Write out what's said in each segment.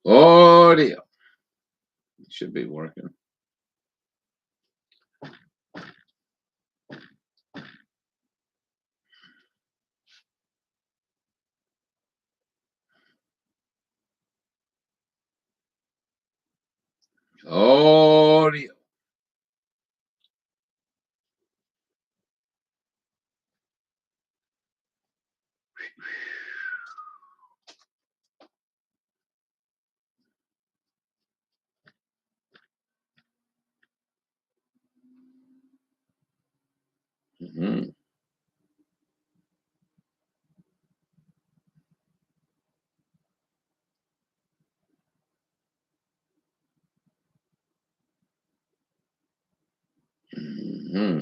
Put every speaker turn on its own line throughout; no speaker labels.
Audio should be working. Audio. Mm-hmm. Mm-hmm.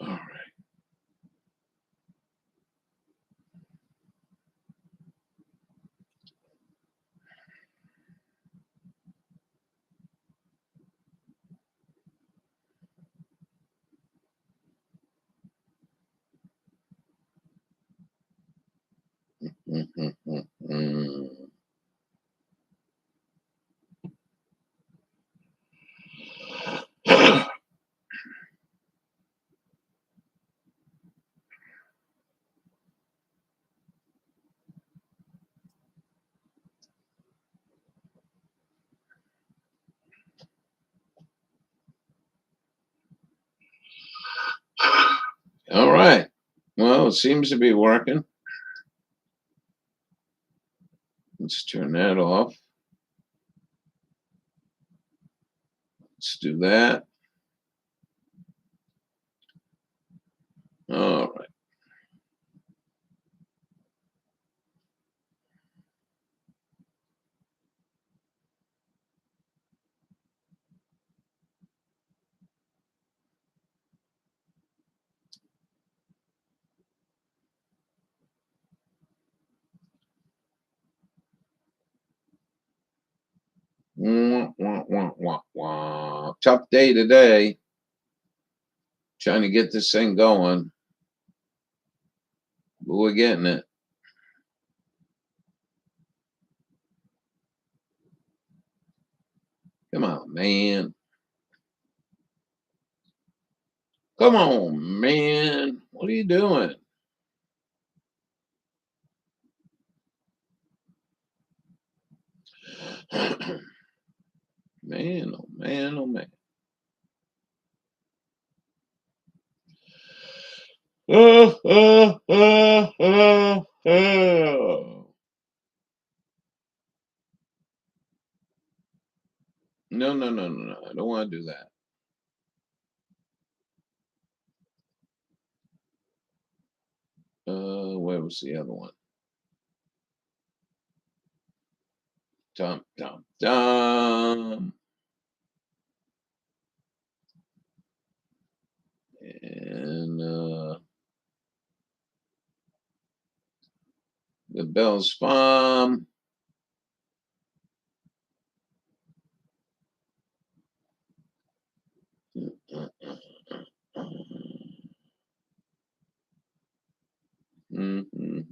All right. All right. Well, it seems to be working. Let's turn that off. Let's do that. All right. Wah, wah, wah, wah, wah. Tough day today. Trying to get this thing going, but we're getting it. Come on, man. Come on, man. What are you doing? Man, oh man, oh man. No, no, no, no, no. I don't want to do that. Where was the other one? Dum, dum, dum. And the Bell's Farm. Mhm.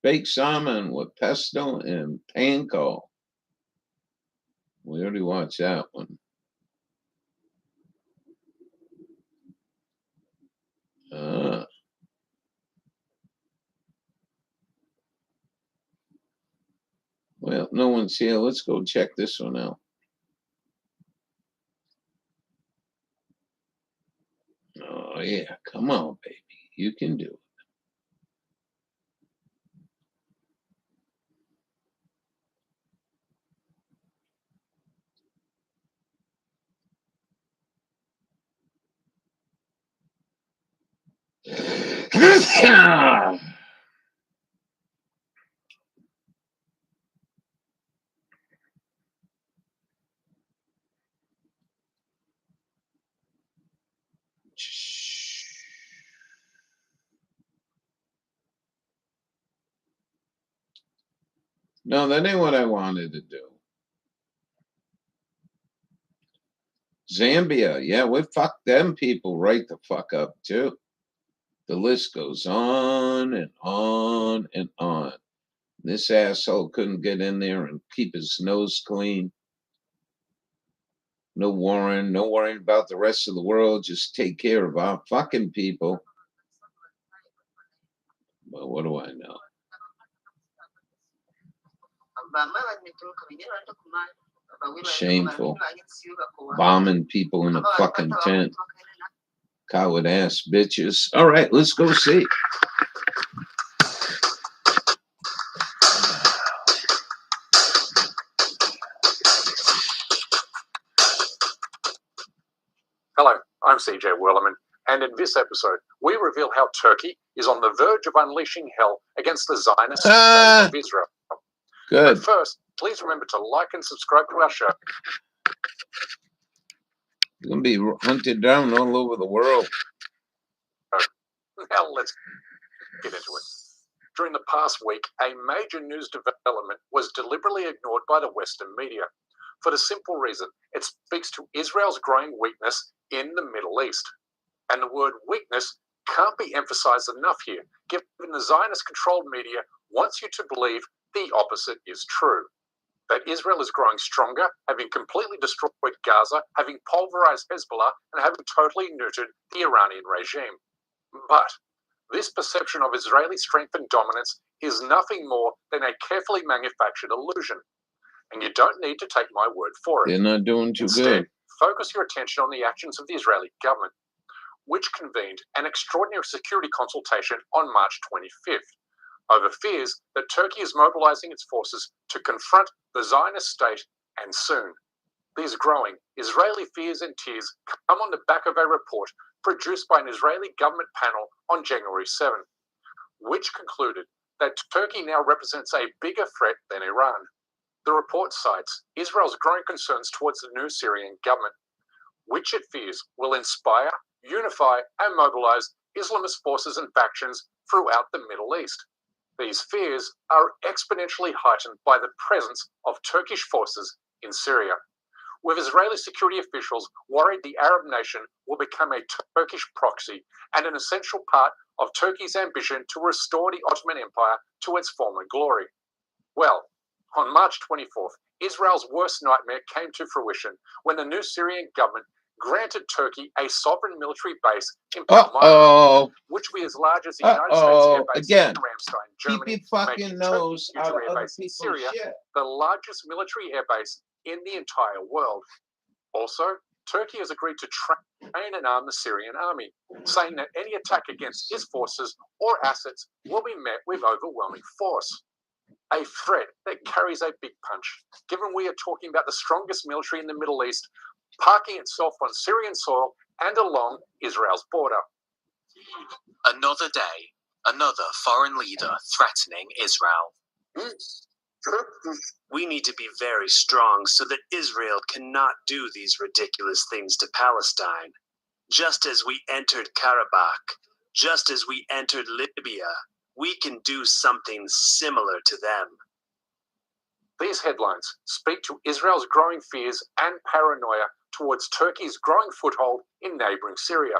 Baked salmon with pesto and panko. We already watched that one. Uh, well, no one's here. Let's go check this one out. Oh, yeah. Come on, baby. You can do it. No, that ain't what I wanted to do. Zambia, yeah, we fucked them people right the fuck up too. The list goes on and on and on. This asshole couldn't get in there and keep his nose clean. No worrying about the rest of the world. Just take care of our fucking people. Well, what do I know? Shameful. Bombing people in a fucking tent. Coward ass bitches. All right, let's go see.
Hello, I'm CJ Werleman, and in this episode, we reveal how Turkey is on the verge of unleashing hell against the Zionist state of Israel.
Good.
But first, please remember to like and subscribe to our show.
You're going to be hunted down all over the world.
Now let's get into it. During the past week, a major news development was deliberately ignored by the Western media for the simple reason it speaks to Israel's growing weakness in the Middle East. And the word weakness can't be emphasized enough here, given the Zionist-controlled media wants you to believe the opposite is true. That Israel is growing stronger, having completely destroyed Gaza, having pulverized Hezbollah, and having totally neutered the Iranian regime. But this perception of Israeli strength and dominance is nothing more than a carefully manufactured illusion. And you don't need to take my word for it.
They're not doing too
Instead,
good.
focus your attention on the actions of the Israeli government, which convened an extraordinary security consultation on March 25th over fears that Turkey is mobilizing its forces to confront the Zionist state, and soon. These growing Israeli fears and tears come on the back of a report produced by an Israeli government panel on January 7, which concluded that Turkey now represents a bigger threat than Iran. The report cites Israel's growing concerns towards the new Syrian government, which it fears will inspire, unify, and mobilize Islamist forces and factions throughout the Middle East. These fears are exponentially heightened by the presence of Turkish forces in Syria, with Israeli security officials worried the Arab nation will become a Turkish proxy and an essential part of Turkey's ambition to restore the Ottoman Empire to its former glory. Well, on March 24th, Israel's worst nightmare came to fruition when the new Syrian government granted Turkey a sovereign military base in Palmyra, which will be as large as the United States Air Base in Ramstein, Germany,
keep your fucking nose out of other people's
Syria,
shit.
the largest military air base in the entire world. Also, Turkey has agreed to train and arm the Syrian army, saying that any attack against its forces or assets will be met with overwhelming force. A threat that carries a big punch, given we are talking about the strongest military in the Middle East, parking itself on Syrian soil and along Israel's border.
Another day, another foreign leader threatening Israel. We need to be very strong so that Israel cannot do these ridiculous things to Palestine. Just as we entered Karabakh, just as we entered Libya, we can do something similar to them.
These headlines speak to Israel's growing fears and paranoia towards Turkey's growing foothold in neighboring Syria.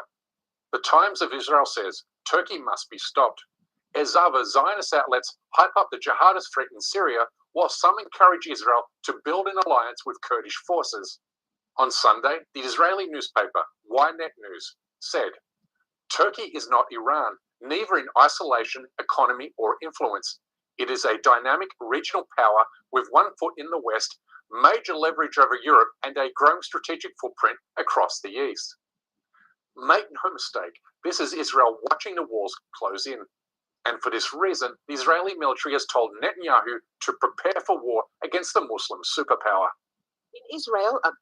The Times of Israel says Turkey must be stopped, as other Zionist outlets hype up the jihadist threat in Syria, while some encourage Israel to build an alliance with Kurdish forces. On Sunday, the Israeli newspaper Ynet News said, Turkey is not Iran, neither in isolation, economy, or influence. It is a dynamic regional power with one foot in the West, major leverage over Europe, and a growing strategic footprint across the East. Make no mistake, this is Israel watching the walls close in. And for this reason, the Israeli military has told Netanyahu to prepare for war against the Muslim superpower.
In Israel, a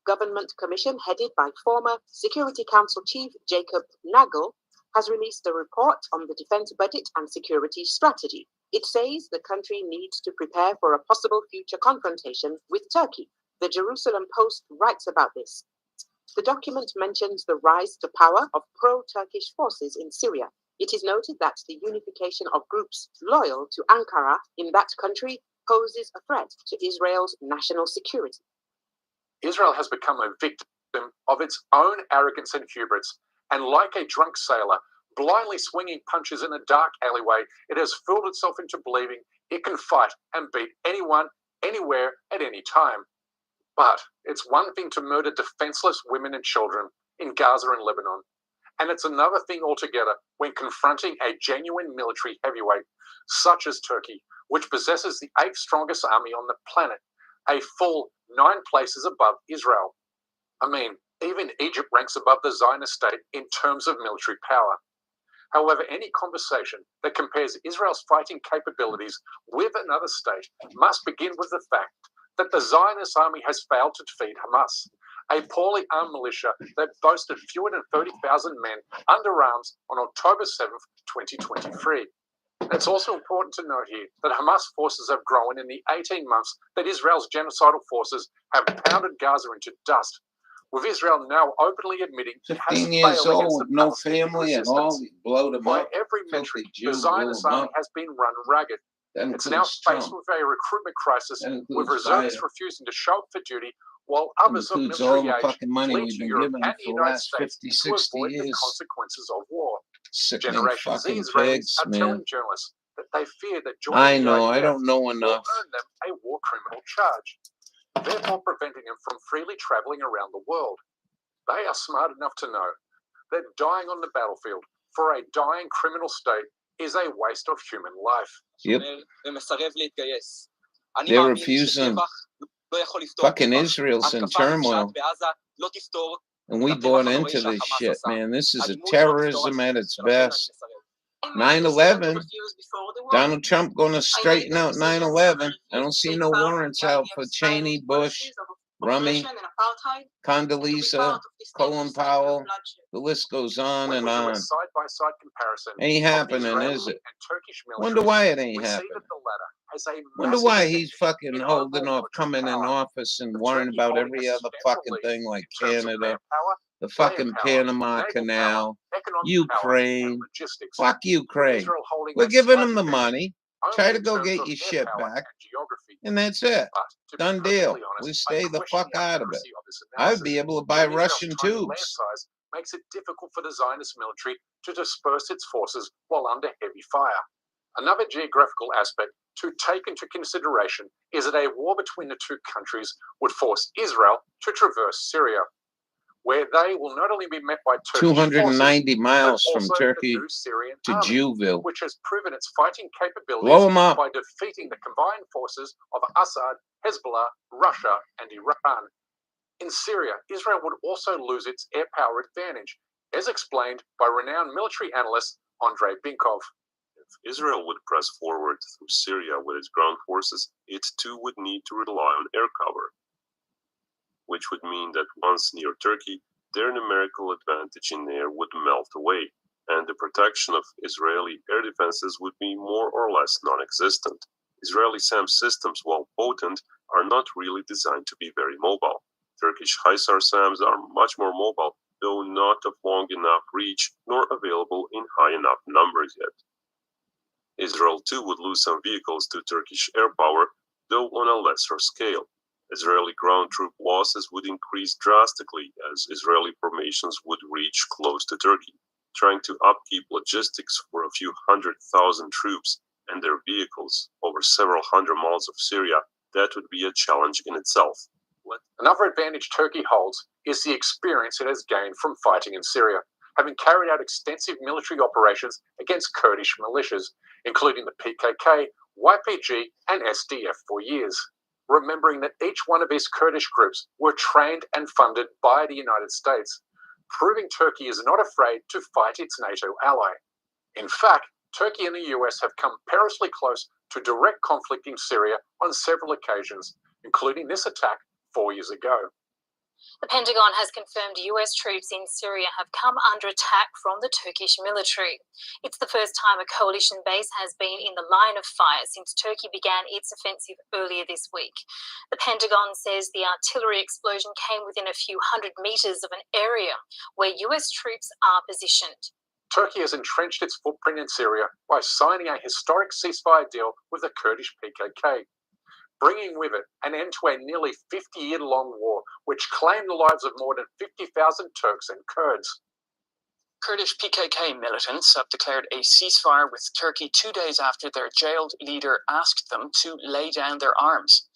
government commission headed by former Security Council Chief Jacob Nagel has released a report on the defense budget and security strategy. It says the country needs to prepare for a possible future confrontation with Turkey. The Jerusalem Post writes about this. The document mentions the rise to power of pro-Turkish forces in Syria. It is noted that the unification of groups loyal to Ankara in that country poses a threat to Israel's national security.
Israel has become a victim of its own arrogance and hubris, and like a drunk sailor, blindly swinging punches in a dark alleyway, it has fooled itself into believing it can fight and beat anyone, anywhere, at any time. But it's one thing to murder defenseless women and children in Gaza and Lebanon, and it's another thing altogether when confronting a genuine military heavyweight, such as Turkey, which possesses the 8th strongest army on the planet, a full 9 places above Israel. I mean, even Egypt ranks above the Zionist state in terms of military power. However, any conversation that compares Israel's fighting capabilities with another state must begin with the fact that the Zionist army has failed to defeat Hamas, a poorly armed militia that boasted fewer than 30,000 men under arms on October 7th, 2023. It's also important to note here that Hamas forces have grown in the 18 months that Israel's genocidal forces have pounded Gaza into dust, with Israel now openly admitting it has
15 years
failed against
old,
the
no
Palestinian
family at all.
resistance.
Blow them
By
up.
every metric,
Filthy
the
Jew,
Zionist
blow 'em
army
up.
has been run ragged.
That
It's now
includes
faced
Trump.
with a recruitment crisis,
That
with
includes
reservists
Biden.
refusing to show up for duty, while
That
others of
includes all
military
the
age
fucking money
flee
we've
to
been
Europe
giving them
and the
for the
United
last
States
50,
to
60
avoid the
years.
consequences of war.
Sickening
Generation Z
fucking
Israelis
pigs,
are
man.
telling journalists that they fear that joining
I
the
know, I
IDF
don't know
will
enough.
earn them a war criminal charge, therefore preventing them from freely traveling around the world. They are smart enough to know that dying on the battlefield for a dying criminal state is a waste of human life.
Yep. They're refusing. Fucking Israel's in turmoil. And we bought into this shit, man. This is a terrorism at its best. 9/11, Donald Trump going to straighten out 9/11. I don't see no warrants out for Cheney, Bush, Rummy, Condoleezza, Colin Powell. The list goes on
When
and
we do a
on.
side-by-side comparison
Ain't
of the
happening,
Israeli
is it?
and Turkish
Wonder
militaries,
why it ain't
we see
happening.
that the latter has a
Wonder
massive
why
advantage
he's fucking
in
holding
overall
off coming in
power.
office and
With
worrying
Turkey
about
holding
every
a
other
substantial
fucking
lead
thing like
in terms of
Canada,
manpower,
the
land
fucking
power,
Panama
naval
Canal,
power, economic
Ukraine.
power, and logistics.
Fuck
With
Ukraine.
Israel holding
We're
a
giving
slight
them the
advantage
money.
only
Try to
in
go
terms
get
of
your
air
shit
power
back.
and geography.
And that's it.
But to be
Done deal.
perfectly honest,
We
I
stay the
question
fuck out of it.
accuracy of this
I'd
analysis,
be able to buy
given Israel's
Russian
tiny land
tubes.
size makes it difficult for the Zionist military to disperse its forces while under heavy fire. Another geographical aspect to take into consideration is that a war between the two countries would force Israel to traverse Syria, where they will not only be met by Turkish
290
forces,
miles
but
from
also
Turkey
the new Syrian
to
army,
Jewville.
which has proven its fighting capabilities
Blow them up.
by defeating the combined forces of Assad, Hezbollah, Russia, and Iran. In Syria, Israel would also lose its air power advantage, as explained by renowned military analyst Andrei Binkov.
If Israel would press forward through Syria with its ground forces, it too would need to rely on air cover, which would mean that once near Turkey, their numerical advantage in air would melt away, and the protection of Israeli air defenses would be more or less non-existent. Israeli SAM systems, while potent, are not really designed to be very mobile. Turkish HISAR SAMs are much more mobile, though not of long enough reach nor available in high enough numbers yet. Israel too would lose some vehicles to Turkish air power, though on a lesser scale. Israeli ground troop losses would increase drastically as Israeli formations would reach close to Turkey. Trying to upkeep logistics for a few 100,000 troops and their vehicles over several hundred miles of Syria, that would be a challenge in itself.
Another advantage Turkey holds is the experience it has gained from fighting in Syria, having carried out extensive military operations against Kurdish militias, including the PKK, YPG, and SDF for years. Remembering that each one of these Kurdish groups were trained and funded by the United States. proving Turkey is not afraid to fight its NATO ally. In fact, Turkey and the US have come perilously close to direct conflict in Syria on several occasions, including this attack 4 years ago.
The Pentagon has confirmed US troops in Syria have come under attack from the Turkish military. It's the first time a coalition base has been in the line of fire since Turkey began its offensive earlier this week. The Pentagon says the artillery explosion came within a few hundred meters of an area where US troops are positioned.
Turkey has entrenched its footprint in Syria by signing a historic ceasefire deal with the Kurdish PKK, bringing with it an end to a nearly 50-year-long war which claimed the lives of more than 50,000 Turks and Kurds.
Kurdish PKK militants have declared a ceasefire with Turkey 2 days after their jailed leader asked them to lay down their arms.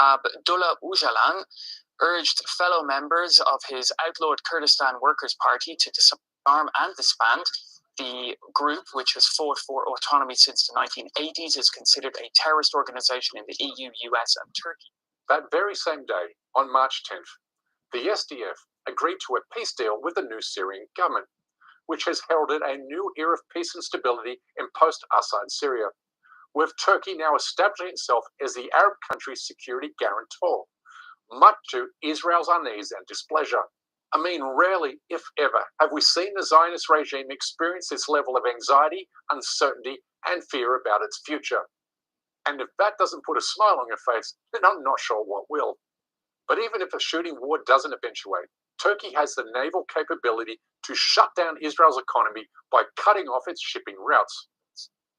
Abdullah Öcalan urged fellow members of his outlawed Kurdistan Workers' Party to disarm and disband. The group, which has fought for autonomy since the 1980s, is considered a terrorist organization in the EU, US, and Turkey.
That very same day, on March 10th, the SDF agreed to a peace deal with the new Syrian government, which has heralded a new era of peace and stability in post-Assad Syria, with Turkey now establishing itself as the Arab country's security guarantor, much to Israel's unease and displeasure. I mean, rarely, if ever, have we seen the Zionist regime experience this level of anxiety, uncertainty, and fear about its future. And if that doesn't put a smile on your face, then I'm not sure what will. But even if a shooting war doesn't eventuate, Turkey has the naval capability to shut down Israel's economy by cutting off its shipping routes.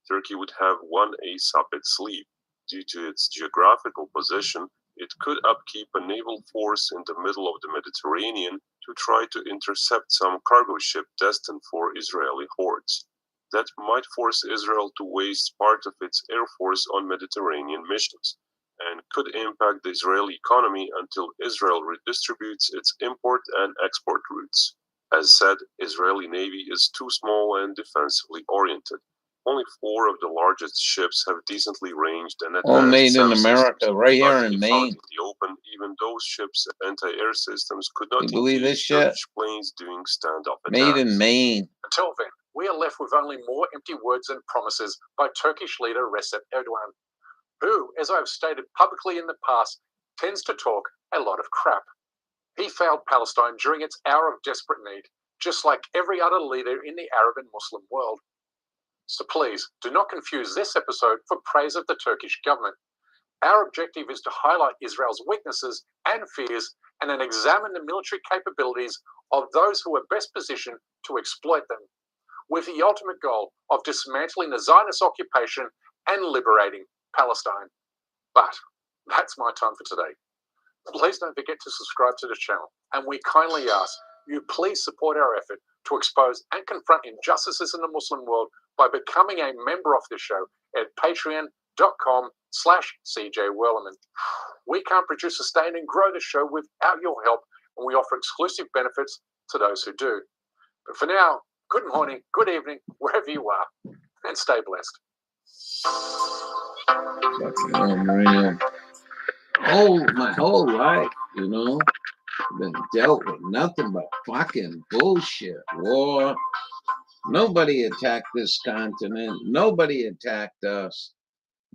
Turkey would have one ace up its sleeve. Due to its geographical position, it could upkeep a naval force in the middle of the Mediterranean to try to intercept some cargo ship destined for Israeli hordes. That might force Israel to waste part of its air force on Mediterranean missions, and could impact the Israeli economy until Israel redistributes its import and export routes. As said, Israeli Navy is too small and defensively oriented. Only 4 of the largest ships have decently ranged and advanced
All made in
sound
America,
systems.
right here
But
in
if
Maine.
out in the open, even those ships' anti-air systems could not
You believe this
engage
shit?
Turkish planes doing standoff
Made
attacks.
in Maine.
Until then, we are left with only more empty words and promises by Turkish leader Recep Erdogan, who, as I've stated publicly in the past, tends to talk a lot of crap. He failed Palestine during its hour of desperate need, just like every other leader in the Arab and Muslim world. So please, do not confuse this episode for praise of the Turkish government. Our objective is to highlight Israel's weaknesses and fears and then examine the military capabilities of those who are best positioned to exploit them, with the ultimate goal of dismantling the Zionist occupation and liberating Palestine. But that's my time for today. Please don't forget to subscribe to the channel, and we kindly ask you please support our effort to expose and confront injustices in the Muslim world by becoming a member of the show at patreon.com/CJ Werleman. We can't produce, sustain, and grow the show without your help, and we offer exclusive benefits to those who do. But for now, good morning, good evening, wherever you are, and stay blessed.
Fucking unreal. My whole life, you know, been dealt with nothing but fucking bullshit. War. Nobody attacked this continent. Nobody attacked us.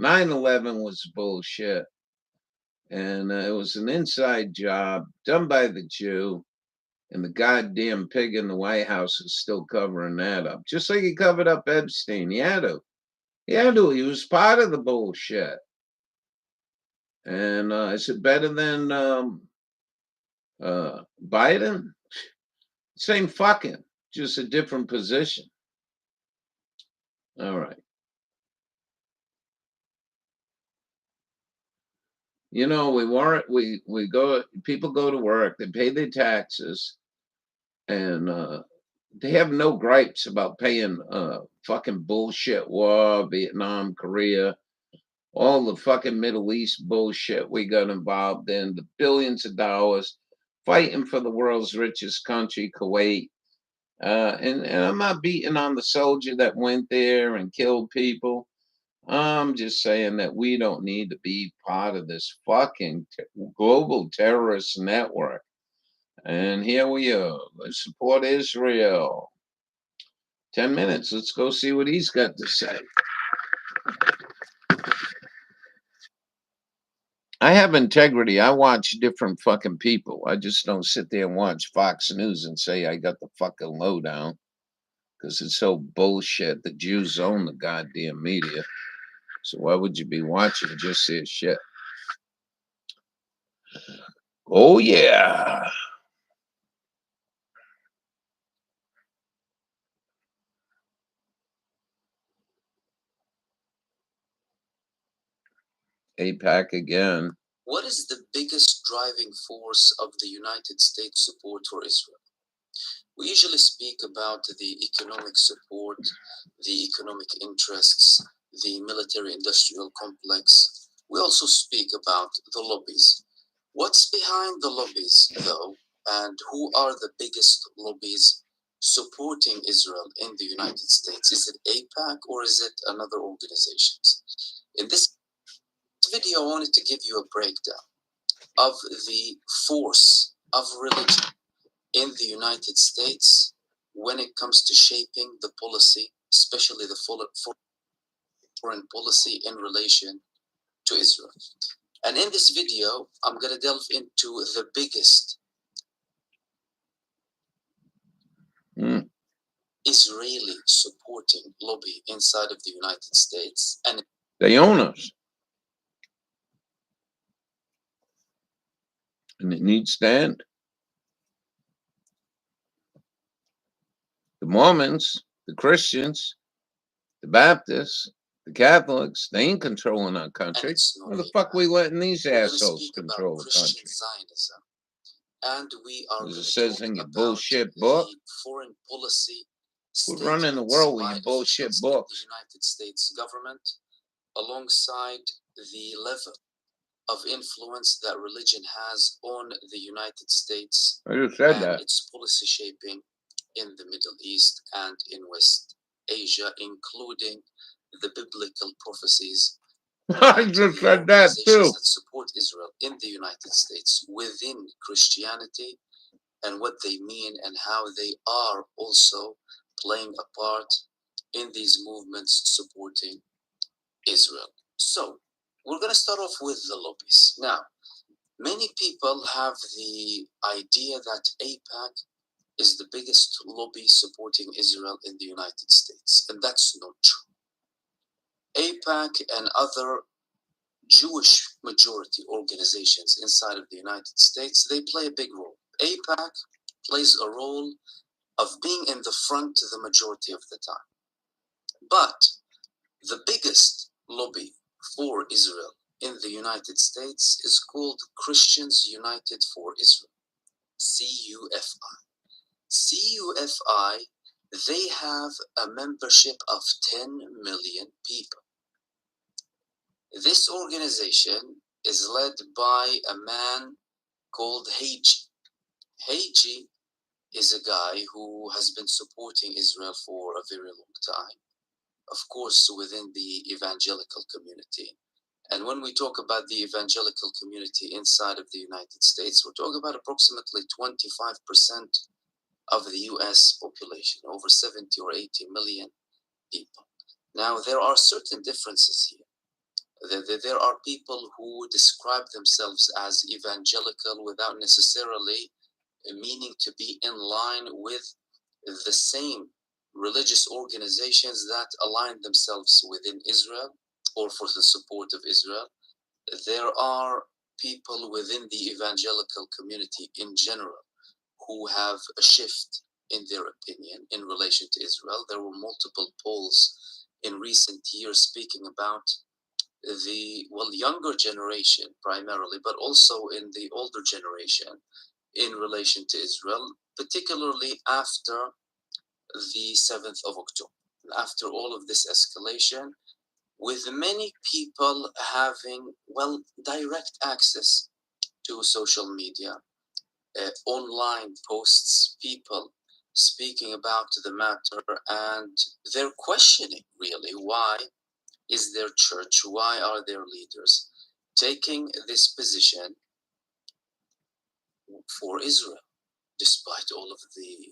9/11 was bullshit. And it was an inside job done by the Jew. And the goddamn pig in the White House is still covering that up. Just like he covered up Epstein. He had to. He had to. He was part of the bullshit. And is it better than Biden? Same fucking, just a different position. All right. You know, we go, people go to work, they pay their taxes, and they have no gripes about paying fucking bullshit war, Vietnam, Korea, all the fucking Middle East bullshit we got involved in, the billions of dollars fighting for the world's richest country, Kuwait. And I'm not beating on the soldier that went there and killed people. I'm just saying that we don't need to be part of this fucking global terrorist network. And here we are. Let's support Israel. 10 minutes. Let's go see what he's got to say. I have integrity. I watch different fucking people. I just don't sit there and watch Fox News and say I got the fucking lowdown. Because it's so bullshit. The Jews own the goddamn media. So why would you be watching just this shit? Oh, yeah. AIPAC again.
What is the biggest driving force of the United States support for Israel? We usually speak about the economic support, the economic interests, the military-industrial complex. We also speak about the lobbies. What's behind the lobbies, though, and who are the biggest lobbies supporting Israel in the United States? Is it AIPAC or is it another organizations? In this video, I wanted to give you a breakdown of the force of religion in the United States when it comes to shaping the policy, especially the foreign policy in relation to Israel. And in this video, I'm going to delve into the biggest Israeli supporting lobby inside of the United States. And
they own us. And it needs to end. The Mormons, the Christians, the Baptists, the Catholics, they ain't controlling our country. Where the fuck we letting these assholes control the country?
Zionism, and we are
as it says in your bullshit book.
Foreign policy.
We're running the world with your bullshit books.
The United States government, alongside the level of influence that religion has on the United States.
I just said
and
that.
Its policy shaping in the Middle East and in West Asia, including the biblical prophecies.
I just said that too.
That support Israel in the United States within Christianity, and what they mean and how they are also playing a part in these movements supporting Israel. So we're going to start off with the lobbies. Now, many people have the idea that AIPAC is the biggest lobby supporting Israel in the United States, and that's not true. AIPAC and other Jewish majority organizations inside of the United States, they play a big role. AIPAC plays a role of being in the front the majority of the time. But the biggest lobby for Israel in the United States is called Christians United for Israel, CUFI. CUFI, they have a membership of 10 million people. This organization is led by a man called Hagee. Hagee is a guy who has been supporting Israel for a very long time, of course, within the evangelical community. And when we talk about the evangelical community inside of the United States, we're talking about approximately 25% of the US population, over 70 or 80 million people. Now, there are certain differences here. There are people who describe themselves as evangelical without necessarily meaning to be in line with the same religious organizations that align themselves within Israel or for the support of Israel. There are people within the evangelical community in general who have a shift in their opinion in relation to Israel. There were multiple polls in recent years speaking about the younger generation primarily, but also in the older generation in relation to Israel, particularly after the 7th of October. After all of this escalation, with many people having, direct access to social media, online posts, people speaking about the matter, and they're questioning really why is their church, why are their leaders taking this position for Israel? despite all of the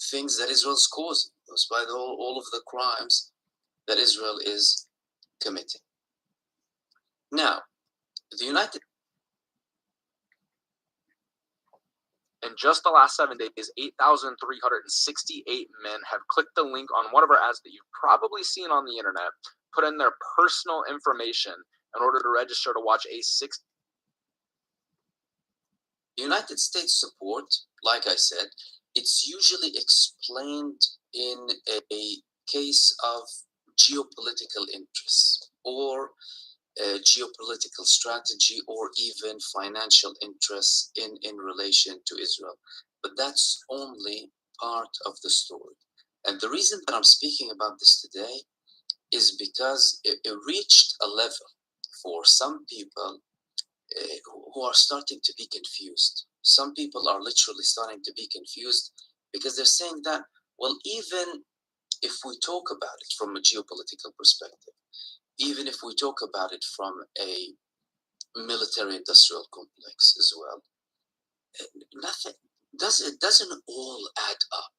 things that Israel is causing, despite all of the crimes that Israel is committing. Now, the United
In just the last 7 days, 8,368 men have clicked the link on whatever ads that you've probably seen on the internet, put in their personal information in order to register to watch a
United States support, like I said, it's usually explained in a case of geopolitical interests or geopolitical strategy or even financial interests in relation to Israel. But that's only part of the story. And the reason that I'm speaking about this today is because it reached a level for some people who are starting to be confused. Some people are literally starting to be confused because they're saying that, well, even if we talk about it from a geopolitical perspective, even if we talk about it from a military-industrial complex as well, nothing doesn't all add up.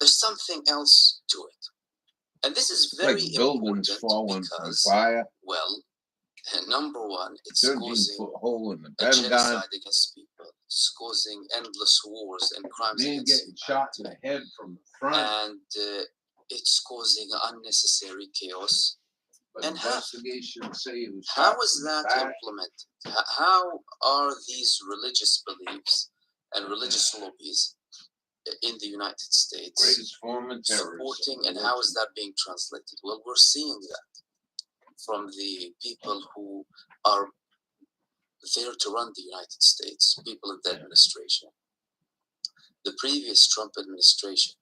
There's something else to it, and this is very
like buildings
important
falling from
because,
fire.
well, number one, it's
13-foot
causing
hole in the
a
Pentagon.
genocide against people. It's causing endless wars and crimes
Man
against
getting shot in the head from the front.
and it's causing unnecessary chaos.
But
and
investigations say it was
How
shot
is
from the
that
back.
implemented? How are these religious beliefs and religious lobbies in the United States
Greatest form of terrorism.
supporting, and how is that being translated? Well, we're seeing that from the people who are there to run the United States, people in the administration. The previous Trump administration,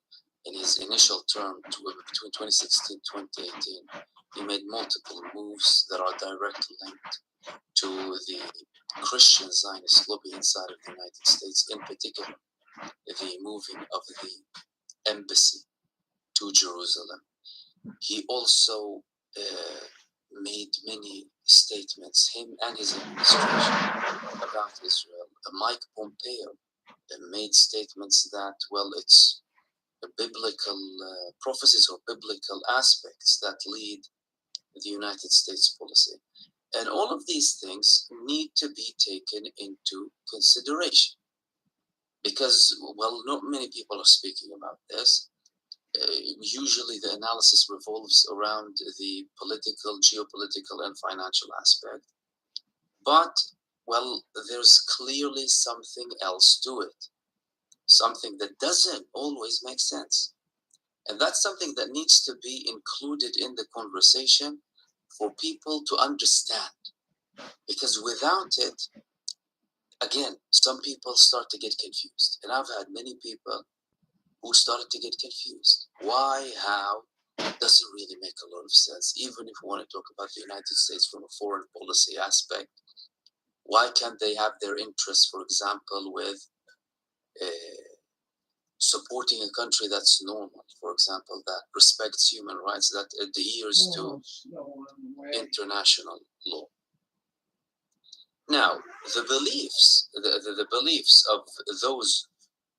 in his initial term between 2016 and 2018, he made multiple moves that are directly linked to the Christian Zionist lobby inside of the United States, in particular, the moving of the embassy to Jerusalem. He also made many statements, him and his administration, about Israel. Mike Pompeo made statements that, well, it's biblical prophecies or biblical aspects that lead the United States policy. And all of these things need to be taken into consideration because, well, not many people are speaking about this. Usually the analysis revolves around the political, geopolitical, and financial aspect. But, well, there's clearly something else to it, something that doesn't always make sense. And that's something that needs to be included in the conversation for people to understand. Because without it, again, some people start to get confused. And I've had many people who started to get confused. Why, how, doesn't really make a lot of sense. Even if we want to talk about the United States from a foreign policy aspect, why can't they have their interests, for example, with supporting a country that's normal, for example, that respects human rights, that adheres to international law? Now, the beliefs of those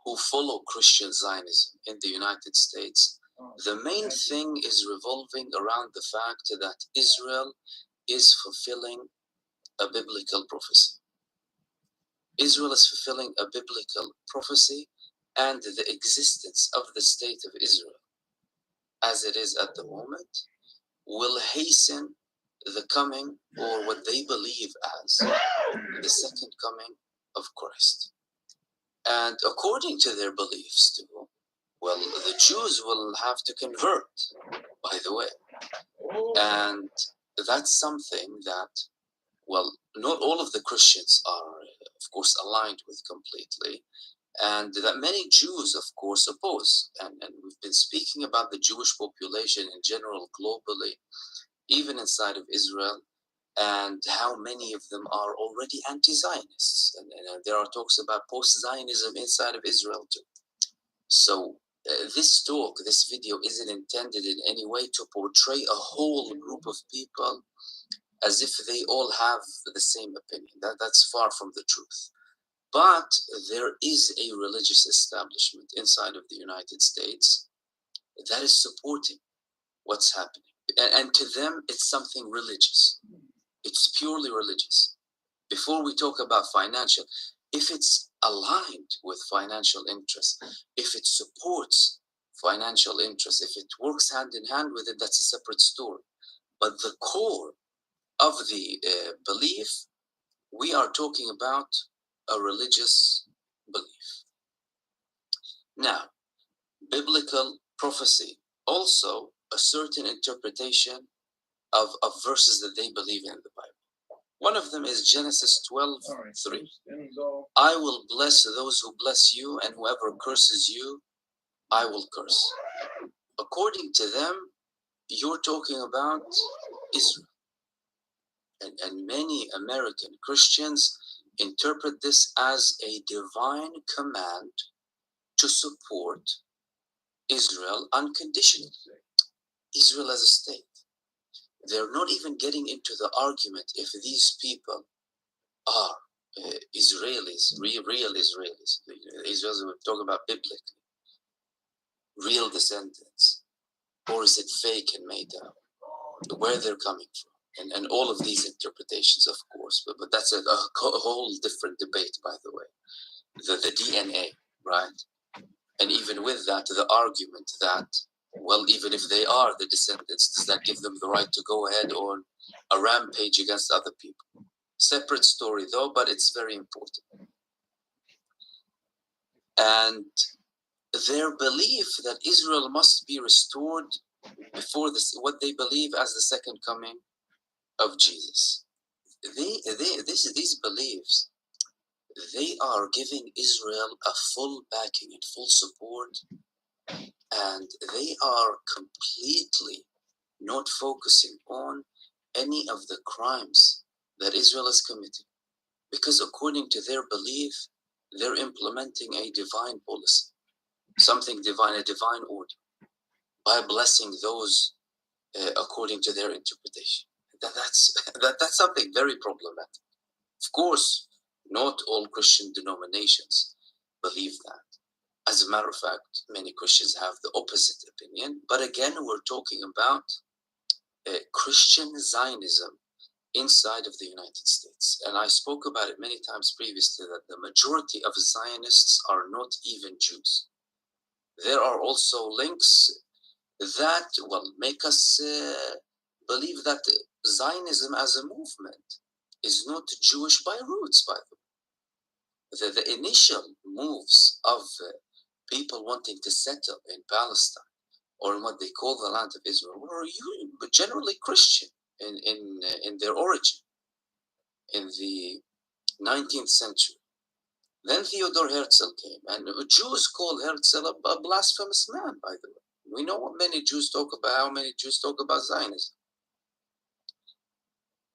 who follow Christian Zionism in the United States, the main thing is revolving around the fact that Israel is fulfilling a biblical prophecy. Israel is fulfilling a biblical prophecy, and the existence of the state of Israel, as it is at the moment, will hasten the coming, or what they believe as the second coming of Christ. And according to their beliefs too, well, the Jews will have to convert, by the way. And that's something that, well, not all of the Christians are, of course, aligned with completely, and that many Jews, of course, oppose. And we've been speaking about the Jewish population in general, globally, even inside of Israel, and how many of them are already anti-Zionists. And there are talks about post-Zionism inside of Israel too. So this talk, this video, isn't intended in any way to portray a whole group of people as if they all have the same opinion. That's far from the truth. But there is a religious establishment inside of the United States that is supporting what's happening. And to them, it's something religious. It's purely religious. Before we talk about financial, if it's aligned with financial interest, if it supports financial interest, if it works hand in hand with it, that's a separate story. But the core of the belief, we are talking about a religious belief. Now, biblical prophecy, also a certain interpretation of verses that they believe in the Bible. One of them is Genesis 12:3. I will bless those who bless you, and whoever curses you, I will curse. According to them, you're talking about Israel. And many American Christians interpret this as a divine command to support Israel unconditionally. Israel as a state. They're not even getting into the argument if these people are Israelis, real Israelis. Israelis we're talking about biblically. Real descendants. Or is it fake and made up? Where they're coming from. And all of these interpretations, of course. But that's a whole different debate, by the way. The DNA, right? And even with that, the argument that, well, even if they are the descendants, does that give them the right to go ahead on a rampage against other people? Separate story, though, but it's very important. And their belief that Israel must be restored before this, what they believe as the second coming of Jesus. These beliefs, they are giving Israel a full backing and full support, and they are completely not focusing on any of the crimes that Israel is committing, because according to their belief, they're implementing a divine policy, something divine, a divine order, by blessing those according to their interpretation. That's something very problematic. Of course, not all Christian denominations believe that. As a matter of fact, many Christians have the opposite opinion. But again, we're talking about Christian Zionism inside of the United States. And I spoke about it many times previously, that the majority of Zionists are not even Jews. There are also links that, well, make us believe that Zionism as a movement is not Jewish by roots, by the way. The initial moves of people wanting to settle in Palestine, or in what they call the land of Israel, were generally Christian in their origin, in the 19th century. Then Theodor Herzl came, and Jews called Herzl a blasphemous man, by the way. We know what many Jews talk about, how many Jews talk about Zionism.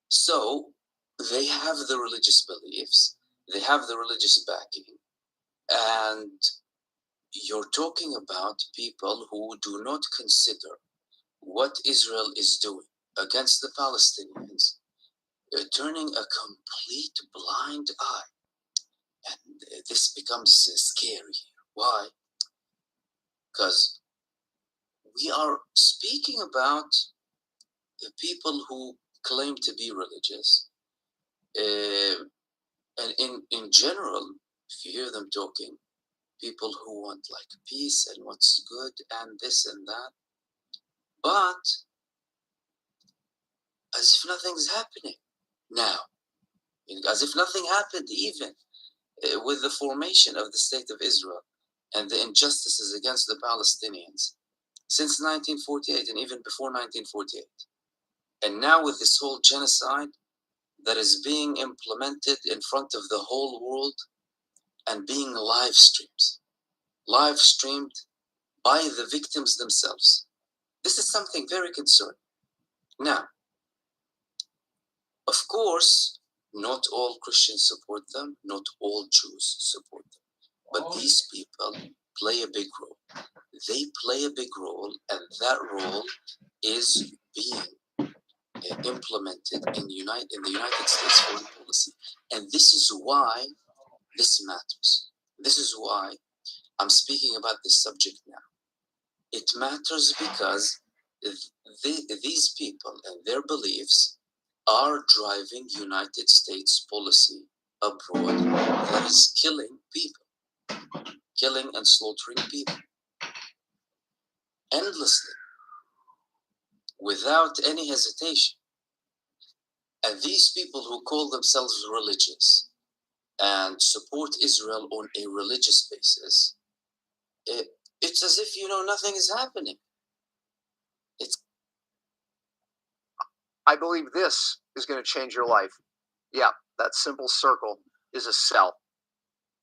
So they have the religious beliefs, they have the religious backing, and you're talking about people who do not consider what Israel is doing against the Palestinians, turning a complete blind eye. And this becomes scary. Why? Because we are speaking about the people who claim to be religious. And in general, if you hear them talking, people who want like peace and what's good and this and that, but as if nothing's happening now, as if nothing happened even with the formation of the State of Israel and the injustices against the Palestinians since 1948 and even before 1948. And now with this whole genocide that is being implemented in front of the whole world and being live streamed by the victims themselves. This is something very concerning. Now, of course, not all Christians support them, not all Jews support them. But these people play a big role. They play a big role, and that role is being implemented in the United States foreign policy. And this is why this matters. This is why I'm speaking about this subject now. It matters because these people and their beliefs are driving United States policy abroad that is killing people, killing and slaughtering people endlessly, without any hesitation. And these people who call themselves religious and support Israel on a religious basis, it's as if, nothing is happening.
I believe this is going to change your life. Yeah, that simple circle is a cell.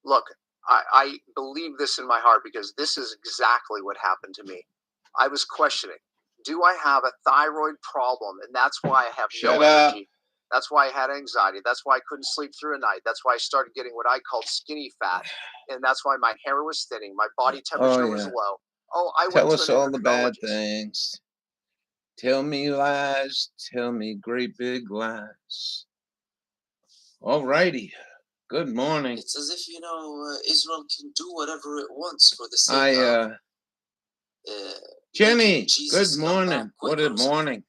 Look, I believe this in my heart because this is exactly what happened to me. I was questioning, do I have a thyroid problem? And that's why I have no energy. That's why I had anxiety. That's why I couldn't sleep through a night. That's why I started getting what I called skinny fat. And that's why my hair was thinning. My body temperature was low. Oh, I
Tell
went
us
to an
all the bad
endocrinologist.
things. Tell me lies. Tell me great big lies. All righty. Good morning.
It's as if, Israel can do whatever it wants for the sake of...
Jenny,
Jesus
good morning. What a morning.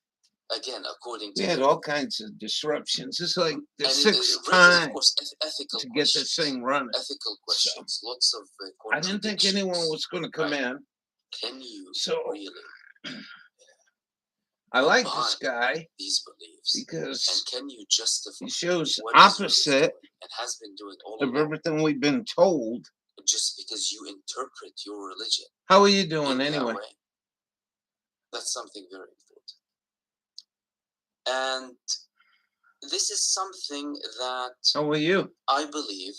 Again, according to...
We had all kinds of disruptions. It's like the sixth
time
time to get this thing running.
Ethical questions. So, lots of
I didn't think anyone was going to come in.
Can you really...
I like this guy
these beliefs
because
and can you justify
he shows opposite
and has been doing all
of everything we've been told.
Just because you interpret your religion.
How are you doing anyway?
That's something very important. And this is something that
how are you?
I believe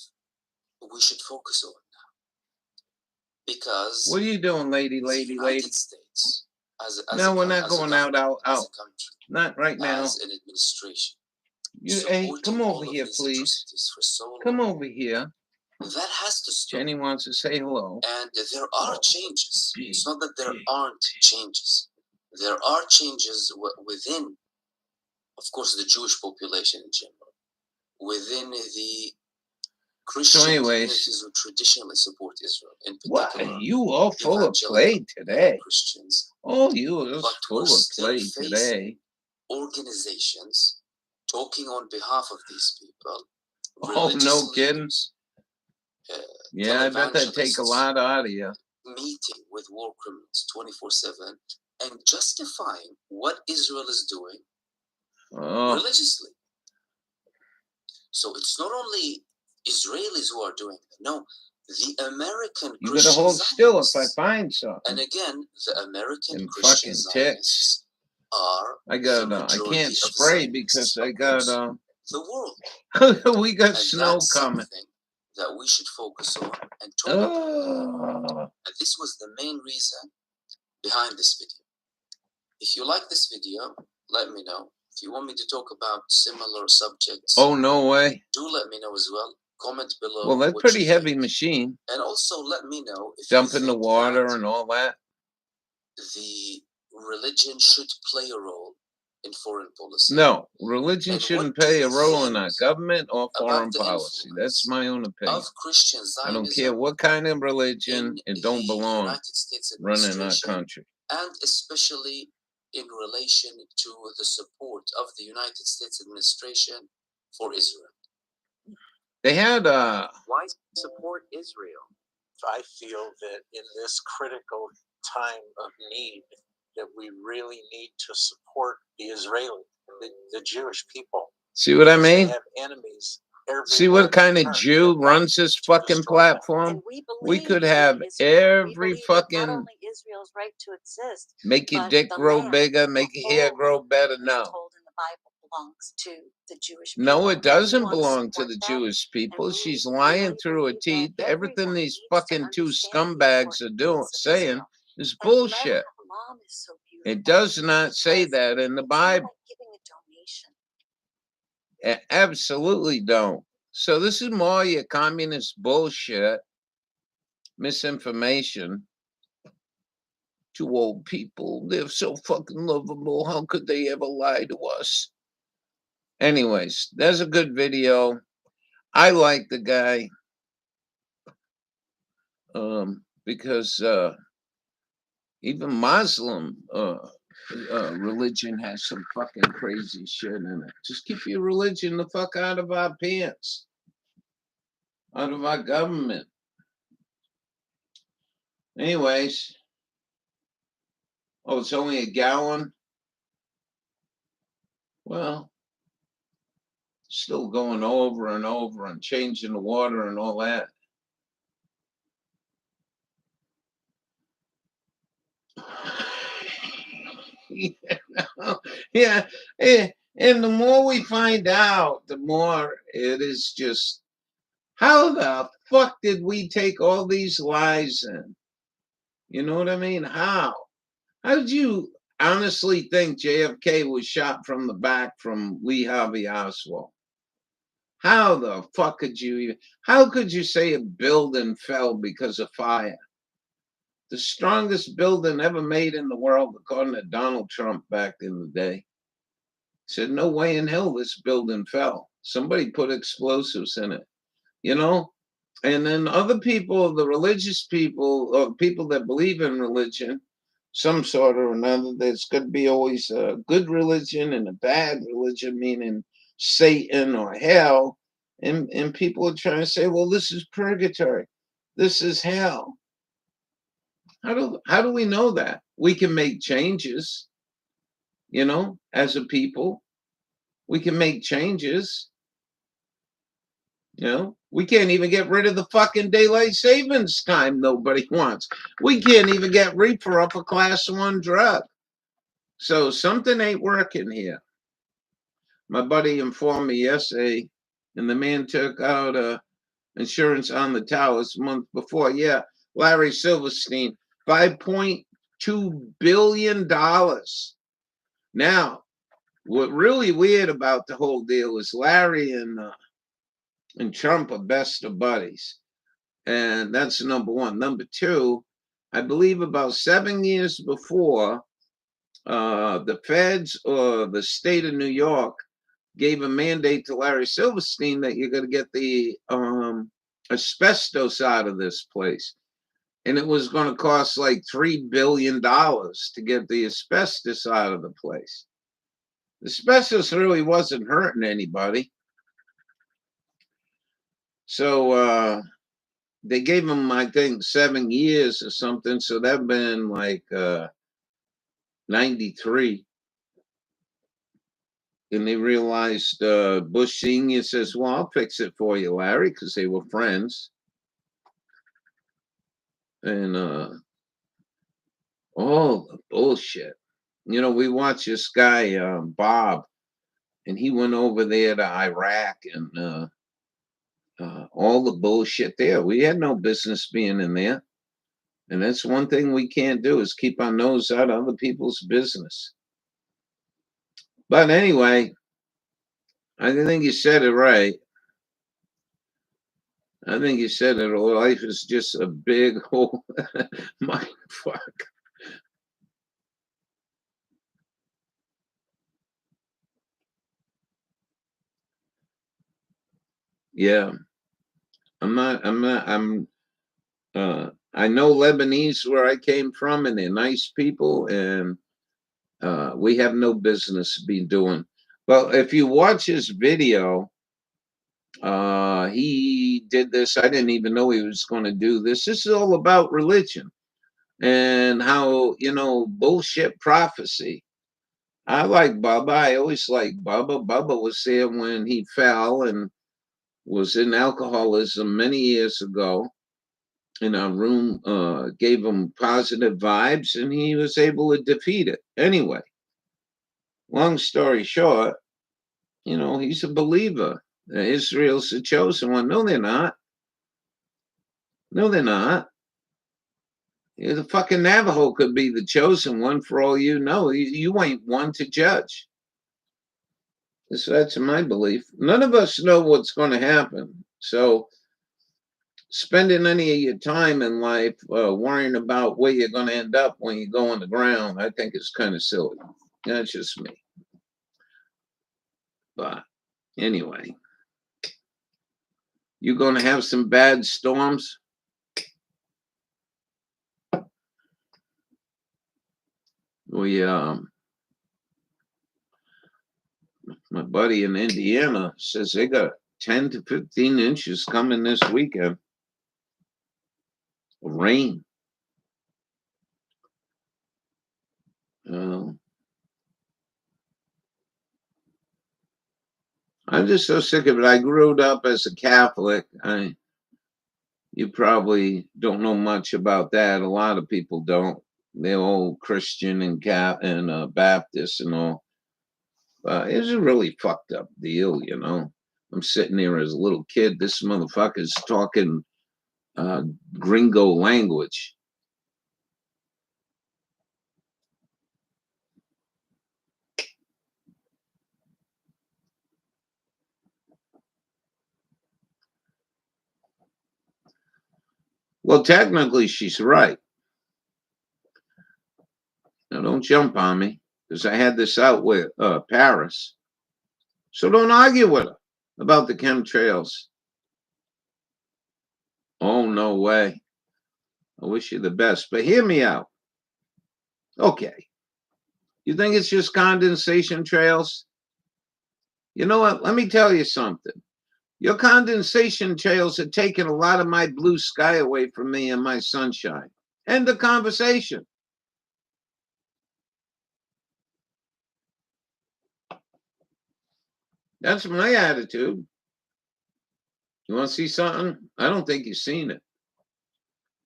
we should focus on now. Because
what are you doing, lady?
United States.
No, we're not going out.
Country,
not right now.
As an administration.
Hey, come over here, please. Come over here.
That has to stop.
Jenny wants to say hello.
And there are changes. It's not that there aren't changes. There are changes within, of course, the Jewish population in general. Within the Christian communities who traditionally support Israel. In particular,
what? You all full of play today.
Christians.
Oh, you are full of play today.
Organizations talking on behalf of these people.
Oh, no kidding. Yeah, I bet that take a lot out of you.
Meeting with war criminals 24/7 and justifying what Israel is doing religiously. So it's not only Israelis who are doing it. No, the American
you
Christian
gotta hold
Zionists,
still if I find something.
And again, the American
and
Christian
fucking
Zionists are
I got I can't spray because I got
the world.
we got
and
snow coming.
That we should focus on and talk about. And this was the main reason behind this video. If you like this video, let me know. If you want me to talk about similar subjects,
oh no way,
do let me know as well. Comment below.
Well, that's pretty heavy machine.
And also let me know if
dump in the water and all that.
The religion should play a role in foreign policy.
No, religion shouldn't play a role in our government or foreign policy. That's my own opinion.
Of Christian Zionism,
I don't care what kind of religion, it don't belong running our country.
And especially in relation to the support of the United States administration for Israel.
They had
why support Israel? I feel that in this critical time of need, that we really need to support the Israeli, the Jewish people.
See what I mean?
They have enemies.
See what kind of Jew runs this fucking platform? We could have every fucking
not only Israel's right to exist,
make your dick grow bigger, make your hair grow better. No.
Belongs to the Jewish
people. No, it doesn't belong to the Jewish people. She's lying through her teeth. Everything these fucking two scumbags are saying is bullshit. It does not say that in the Bible. It absolutely don't. So this is more your communist bullshit, misinformation. Two old people, they're so fucking lovable. How could they ever lie to us? Anyways, there's a good video. I like the guy. because even Muslim religion has some fucking crazy shit in it. Just keep your religion the fuck out of our pants, out of our government. Anyways, oh, it's only a gallon. Well, still going over and over and changing the water and all that. Yeah, and the more we find out, the more it is just, how the fuck did we take all these lies in? You know what I mean? How did you honestly think JFK was shot from the back from Lee Harvey Oswald? How the fuck could you even, how could you say a building fell because of fire? The strongest building ever made in the world, according to Donald Trump back in the day, said no way in hell this building fell. Somebody put explosives in it, you know? And then other people, the religious people, or people that believe in religion, some sort or another, there's going to be always a good religion and a bad religion, meaning Satan or hell. And people are trying to say, well, this is purgatory. This is hell. How do we know that? We can make changes, you know, as a people. We can make changes. You know, we can't even get rid of the fucking daylight savings time nobody wants. We can't even get reefer up a class 1 drug. So something ain't working here. My buddy informed me yesterday, and the man took out insurance on the towers a month before. Yeah, Larry Silverstein, $5.2 billion. Now, what really weird about the whole deal is Larry and Trump are best of buddies. And that's number one. Number two, I believe about 7 years before, the feds or the state of New York gave a mandate to Larry Silverstein that you're going to get the asbestos out of this place. And it was going to cost like $3 billion to get the asbestos out of the place. The asbestos really wasn't hurting anybody. So they gave him, I think, 7 years or something. So that'd been like 93. And they realized Bush Sr. says, well, I'll fix it for you, Larry, because they were friends. And all the bullshit. You know, we watched this guy, Bob, and he went over there to Iraq and all the bullshit there. We had no business being in there. And that's one thing we can't do is keep our nose out of other people's business. But anyway, I think you said it right. I think you said it. Life is just a big hole. My fuck. Yeah. I know Lebanese where I came from, and they're nice people, and we have no business be doing. Well, if you watch his video, he did this. I didn't even know he was going to do this. This is all about religion and how, you know, bullshit prophecy. I like Bubba. I always liked Bubba. Bubba was there when he fell and was in alcoholism many years ago. In our room, gave him positive vibes, and he was able to defeat it. Anyway, long story short, you know, he's a believer. Israel's the chosen one. No, they're not. No, they're not. The fucking Navajo could be the chosen one for all you know. You ain't one to judge. So that's my belief. None of us know what's going to happen. So spending any of your time in life worrying about where you're going to end up when you go on the ground, I think is kind of silly. That's just me. But anyway, you're going to have some bad storms. My buddy in Indiana says they got 10 to 15 inches coming this weekend of rain. I'm just so sick of it. I grew up as a Catholic. You probably don't know much about that. A lot of people don't. They're all Christian and Baptist and all. It's a really fucked up deal, you know. I'm sitting there as a little kid. This motherfucker's talking gringo language. Well, technically, she's right. Now, don't jump on me, because I had this out with Paris. So don't argue with her about the chemtrails. Oh, no way. I wish you the best, but hear me out. Okay. You think it's just condensation trails? You know what? Let me tell you something. Your condensation trails are taking a lot of my blue sky away from me and my sunshine. End the conversation. That's my attitude. You want to see something? I don't think you've seen it.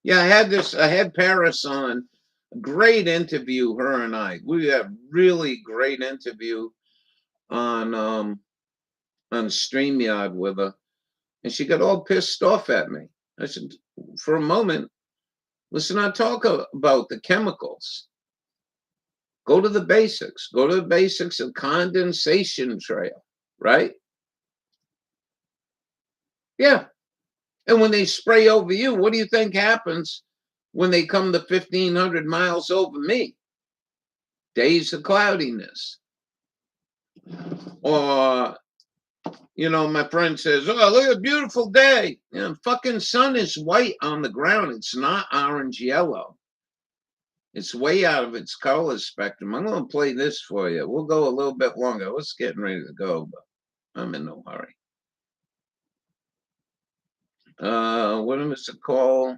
Yeah, I had Paris on. A great interview, her and I. We had a really great interview on StreamYard with her. And she got all pissed off at me. I said, for a moment, let's not talk about the chemicals. Go to the basics. Go to the basics of condensation trail, right? Yeah. And when they spray over you, what do you think happens when they come to 1,500 miles over me? Days of cloudiness. Or, you know, my friend says, oh, look at a beautiful day. You know, fucking sun is white on the ground. It's not orange yellow. It's way out of its color spectrum. I'm going to play this for you. We'll go a little bit longer. It's getting ready to go, but I'm in no hurry. What is it called?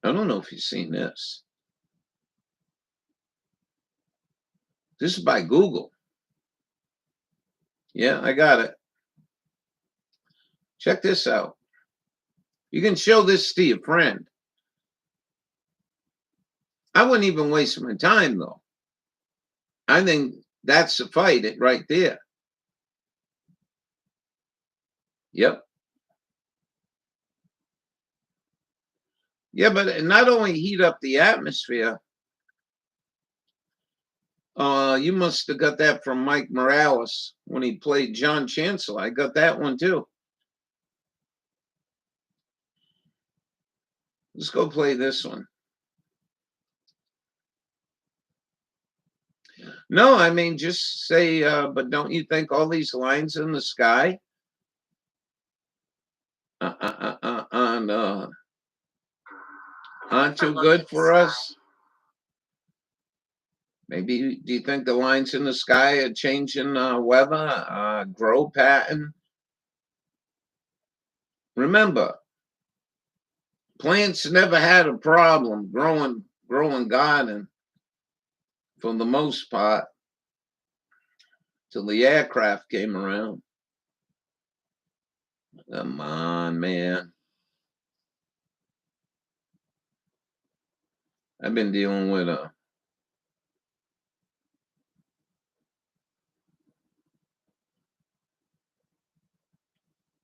I don't know if you've seen this. This is by Google. Yeah, I got it. Check this out. You can show this to your friend. I wouldn't even waste my time, though. I think that's the fight right there. Yep. Yeah, but it not only heat up the atmosphere. You must have got that from Mike Morales when he played John Chancellor. I got that one too. Let's go play this one. No, I mean, just say, but don't you think all these lines in the sky aren't too good for us? Maybe, do you think the lines in the sky are changing weather, grow pattern? Remember, plants never had a problem growing garden for the most part till the aircraft came around. Come on, man. I've been dealing with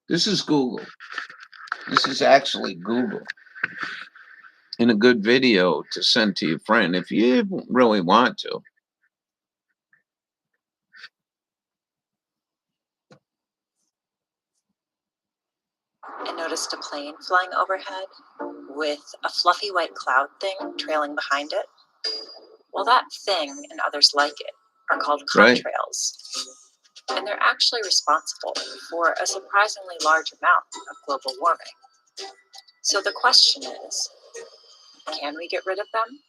this is Google. This is actually Google in a good video to send to your friend if you really want to.
I noticed a plane flying overhead with a fluffy white cloud thing trailing behind it. Well, that thing and others like it are called contrails. And they're actually responsible for a surprisingly large amount of global warming. So the question is, can we get rid of them?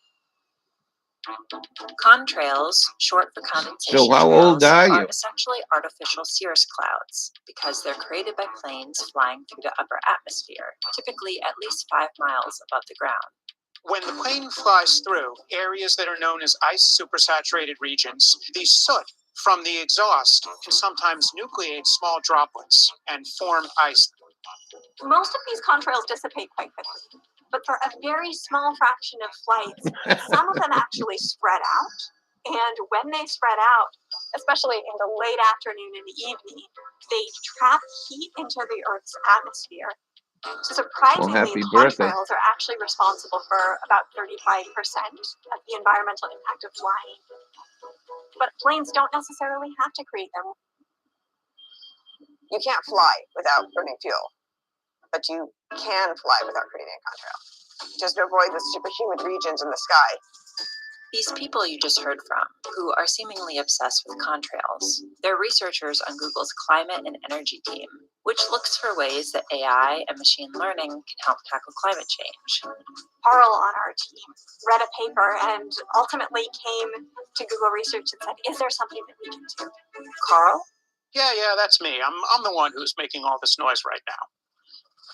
Contrails, short for condensation
So how old
trails,
are
are
you?
essentially artificial cirrus clouds because they're created by planes flying through the upper atmosphere, typically at least 5 miles above the ground.
When the plane flies through areas that are known as ice supersaturated regions, the soot from the exhaust can sometimes nucleate small droplets and form ice.
Most of these contrails dissipate quite quickly, but for a very small fraction of flights, some of them actually spread out. And when they spread out, especially in the late afternoon and evening, they trap heat into the Earth's atmosphere. So surprisingly,
happy birthday.
contrails are actually responsible for about 35% of the environmental impact of flying. But planes don't necessarily have to create them.
You can't fly without burning fuel, but you can fly without creating a contrail. Just to avoid the superhuman regions in the sky.
These people you just heard from, who are seemingly obsessed with contrails, they're researchers on Google's climate and energy team, which looks for ways that AI and machine learning can help tackle climate change.
Carl on our team read a paper and ultimately came to Google Research and said, is there something that we can do?
Carl?
Yeah, that's me. I'm the one who's making all this noise right now.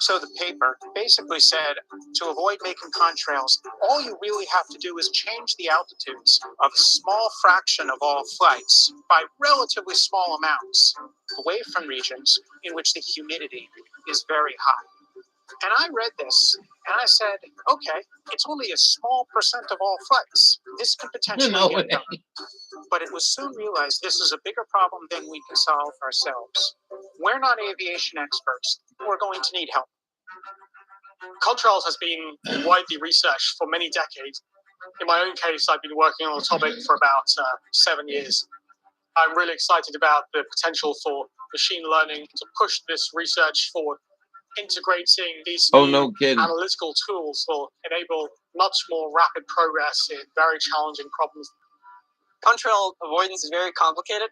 So the paper basically said, to avoid making contrails, all you really have to do is change the altitudes of a small fraction of all flights by relatively small amounts, away from regions in which the humidity is very high. And I read this, and I said, okay, it's only a small percent of all flights. This could potentially get done. But it was soon realized this is a bigger problem than we can solve ourselves. We're not aviation experts. We're going to need help. Contrails has been widely researched for many decades. In my own case, I've been working on the topic for about 7 years. I'm really excited about the potential for machine learning to push this research forward. Integrating these
No kidding.
analytical tools will enable much more rapid progress in very challenging problems.
Contrail avoidance is very complicated.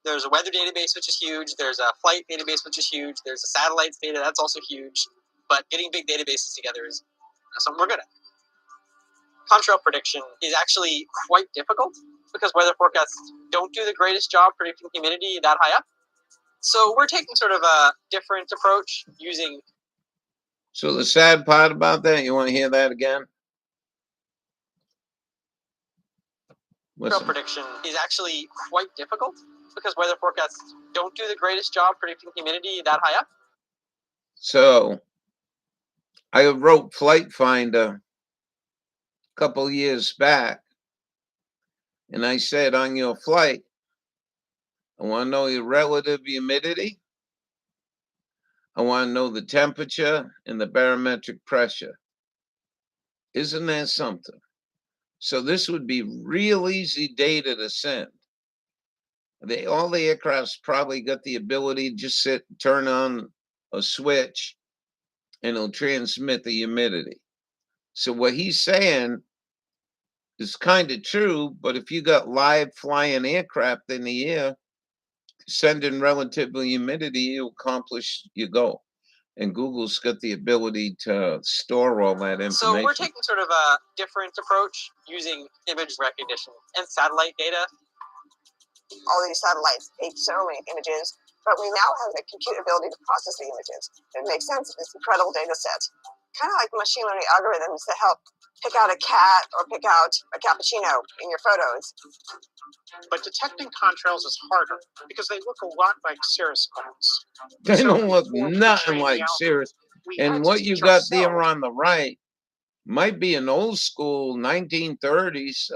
There's a weather database, which is huge. There's a flight database, which is huge. There's a satellites data, that's also huge. But getting big databases together is something we're good at. Contrail prediction is actually quite difficult because weather forecasts don't do the greatest job predicting humidity that high up. So we're taking sort of a different approach using...
So the sad part about that, you want to hear that again?
Contrail prediction is actually quite difficult because weather forecasts don't do the greatest job predicting humidity that high up.
So I wrote Flight Finder a couple years back, and I said, on your flight, I want to know your relative humidity. I want to know the temperature and the barometric pressure. Isn't that something? So this would be real easy data to send. All the aircrafts probably got the ability to just turn on a switch and it'll transmit the humidity. So what he's saying is kind of true, but if you got live flying aircraft in the air, sending relative humidity, you'll accomplish your goal. And Google's got the ability to store all that information.
So we're taking sort of a different approach using image recognition and satellite data.
All these satellites take so many images, but we now have the compute ability to process the images. It makes sense. It's an incredible data set. Kind of like machine learning algorithms that help pick out a cat or pick out a cappuccino in your photos.
But detecting contrails is harder because they look a lot like cirrus clouds.
They don't look nothing like cirrus. And what you got there on the right might be an old school 1930s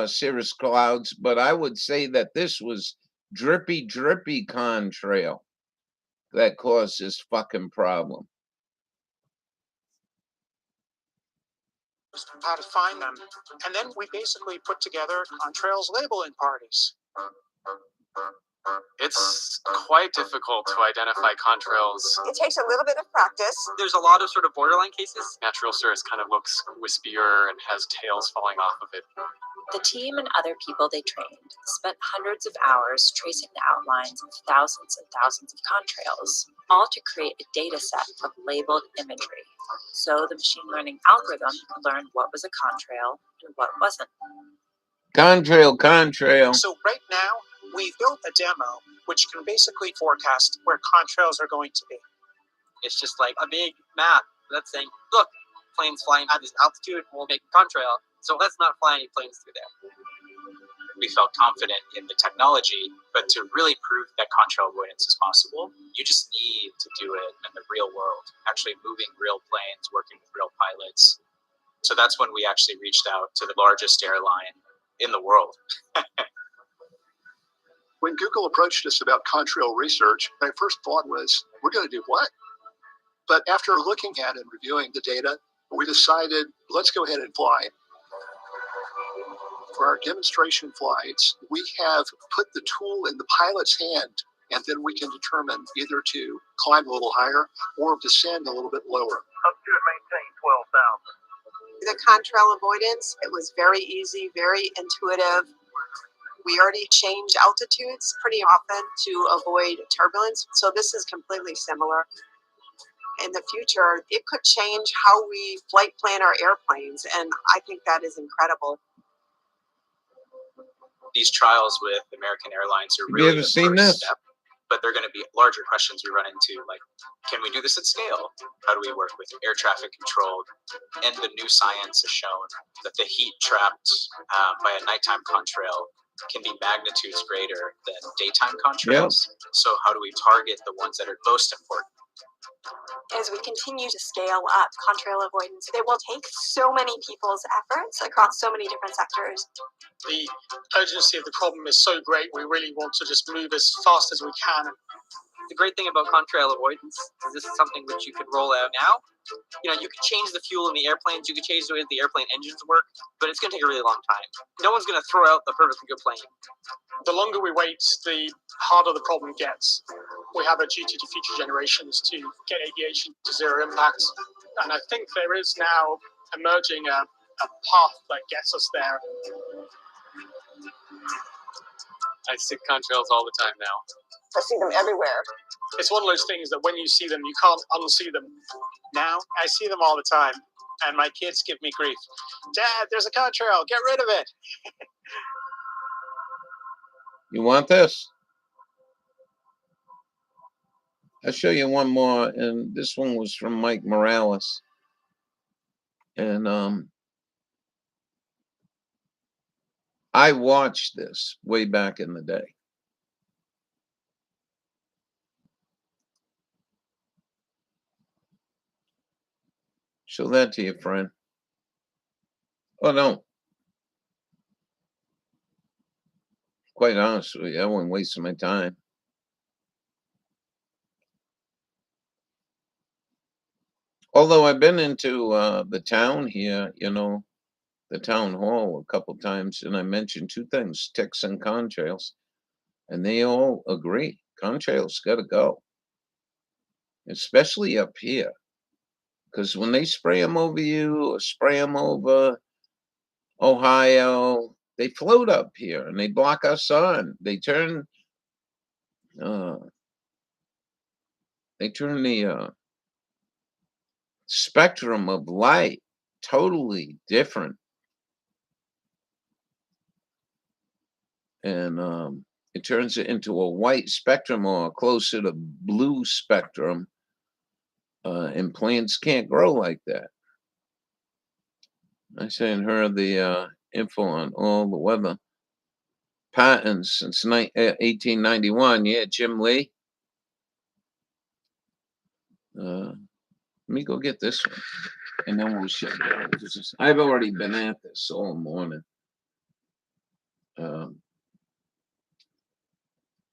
cirrus clouds, but I would say that this was drippy contrail that caused this fucking problem.
How to find them, and then we basically put together contrails labeling parties. It's quite difficult to identify contrails.
It takes a little bit of practice.
There's a lot of sort of borderline cases.
Natural Cirrus kind of looks wispier and has tails falling off of it.
The team and other people they trained spent hundreds of hours tracing the outlines of thousands and thousands of contrails, all to create a data set of labeled imagery, so the machine learning algorithm could learn what was a contrail and what wasn't.
Contrail.
So right now, we've built a demo which can basically forecast where contrails are going to be.
It's just like a big map that's saying, look, planes flying at this altitude will make a contrail, so let's not fly any planes through there.
We felt confident in the technology, but to really prove that contrail avoidance is possible, you just need to do it in the real world, actually moving real planes, working with real pilots. So that's when we actually reached out to the largest airline in the world.
When Google approached us about contrail research, my first thought was, we're going to do what? But after looking at and reviewing the data, we decided, let's go ahead and fly. For our demonstration flights, we have put the tool in the pilot's hand, and then we can determine either to climb a little higher or descend a little bit lower.
Up to and maintain 12,000.
The contrail avoidance, it was very easy, very intuitive. We already change altitudes pretty often to avoid turbulence, so this is completely similar. In the future, it could change how we flight plan our airplanes, and I think that is incredible.
These trials with American Airlines are
Have you
really
ever
the
seen
first
this?
step, but they're going to be larger questions we run into, like, can we do this at scale? How do we work with air traffic control? And the new science has shown that the heat trapped by a nighttime contrail can be magnitudes greater than daytime contrails. So how do we target the ones that are most important?
As we continue to scale up contrail avoidance, it will take so many people's efforts across so many different sectors.
The urgency of the problem is so great, we really want to just move as fast as we can.
The great thing about contrail avoidance is this is something which you could roll out now. You know, you could change the fuel in the airplanes, you could change the way the airplane engines work, but it's going to take a really long time. No one's going to throw out the perfectly good plane.
The longer we wait, the harder the problem gets. We have a duty to future generations to get aviation to zero impact. And I think there is now emerging a path that gets us there.
I see contrails all the time now.
I see them everywhere.
It's one of those things that when you see them, you can't unsee them. Now, I see them all the time, and my kids give me grief. Dad, there's a contrail, get rid of it.
You want this? I'll show you one more, and this one was from Mike Morales. And I watched this way back in the day. Show that to your friend. Oh, no. Quite honest with you, I wasn't wasting my time. Although I've been into the town here, you know, the town hall a couple times, and I mentioned two things, ticks and contrails, and they all agree. Contrails got to go, especially up here, because when they spray them over you or spray them over Ohio, they float up here and they block our sun. They turn the spectrum of light totally different. And it turns it into a white spectrum or closer to blue spectrum. And plants can't grow like that. I sent her the info on all the weather patterns since 1891. Yeah, Jim Lee. Let me go get this one, and then we'll shut down. I've already been at this all morning.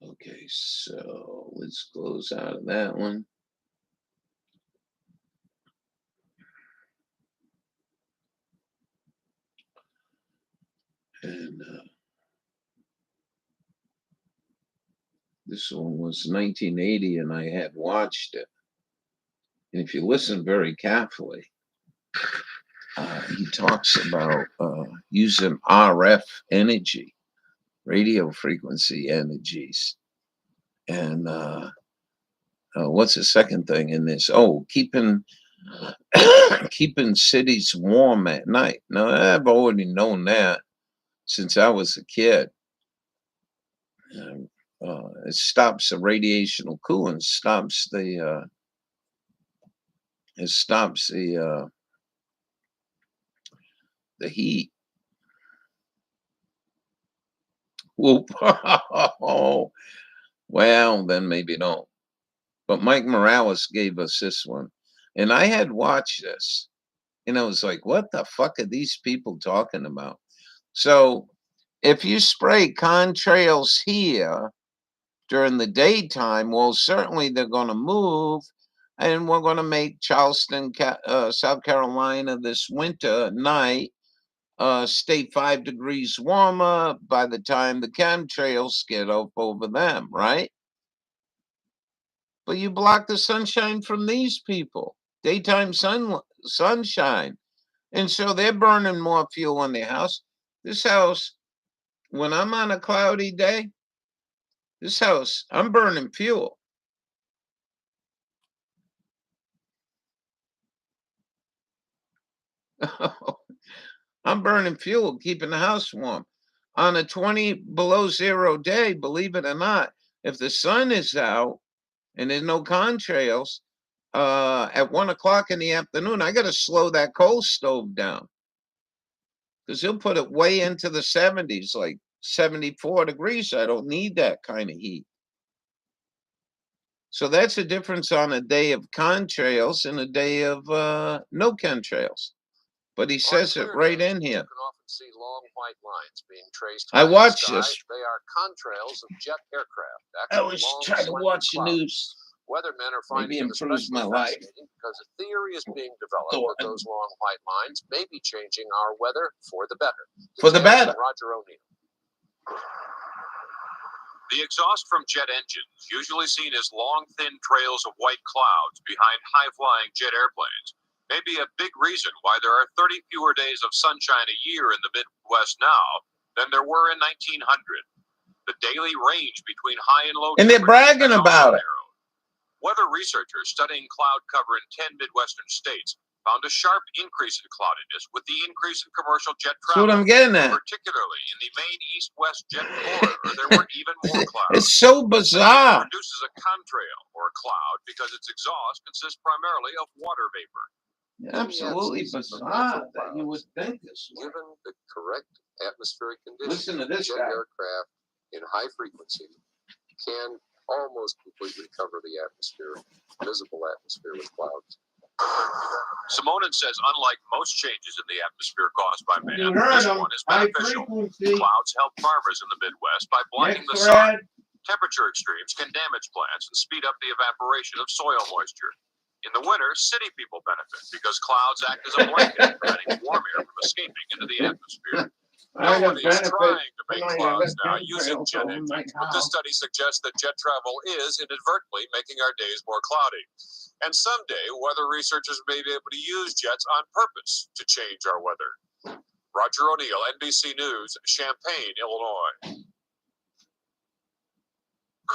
Okay, so let's close out of that one. And This one was 1980, and I had watched it. And if you listen very carefully, he talks about using RF energy, radio frequency energies. And what's the second thing in this? Oh, keeping cities warm at night. Now, I've already known that since I was a kid. It stops the radiational cooling, stops the heat. Whoop. Well, then maybe don't. But Mike Morales gave us this one. And I had watched this. And I was like, what the fuck are these people talking about? So if you spray contrails here during the daytime, well, certainly they're going to move. And we're going to make Charleston, South Carolina this winter night stay 5 degrees warmer by the time the chemtrails get up over them, right? But you block the sunshine from these people, daytime sunshine. And so they're burning more fuel in their house. This house, when I'm on a cloudy day, this house, I'm burning fuel. I'm burning fuel, keeping the house warm. On a 20 below zero day, believe it or not, if the sun is out and there's no contrails, at 1 o'clock in the afternoon, I got to slow that coal stove down because he'll put it way into the 70s, like 74 degrees. I don't need that kind of heat. So that's a difference on a day of contrails and a day of no contrails. But he says it right in here.
You can often see long white lines being traced.
I watched this.
They are contrails of jet aircraft.
I was trying to watch the news.
Weathermen are finding it
improves my life.
Because a theory is being developed that those long white lines may be changing our weather for the better.
For the better.
Roger O'Neill. The exhaust from jet engines, usually seen as long, thin trails of white clouds behind high-flying jet airplanes, may be a big reason why there are 30 fewer days of sunshine a year in the Midwest now than there were in 1900. The daily range between high and low.
And they're bragging about it.
Weather researchers studying cloud cover in 10 Midwestern states found a sharp increase in cloudiness with the increase in commercial jet travel.
That's what I'm getting at.
Particularly in the main east-west jet corridor, there were even more clouds.
It's so bizarre.
It produces a contrail, or a cloud, because its exhaust consists primarily of water vapor.
Absolutely bizarre that you would think this way.
Given the correct atmospheric conditions,
Listen to this
jet
guy.
aircraft in high frequency can almost completely cover the atmosphere, visible atmosphere with clouds. Simonin says, unlike most changes in the atmosphere caused by man, this one is beneficial. Clouds help farmers in the Midwest by blocking the sun. Temperature extremes can damage plants and speed up the evaporation of soil moisture. In the winter, city people benefit because clouds act as a blanket, preventing warm air from escaping into the atmosphere. Nobody is trying to make clouds now using jet engines, but this study suggests that jet travel is inadvertently making our days more cloudy. And someday, weather researchers may be able to use jets on purpose to change our weather. Roger O'Neill, NBC News, Champaign, Illinois.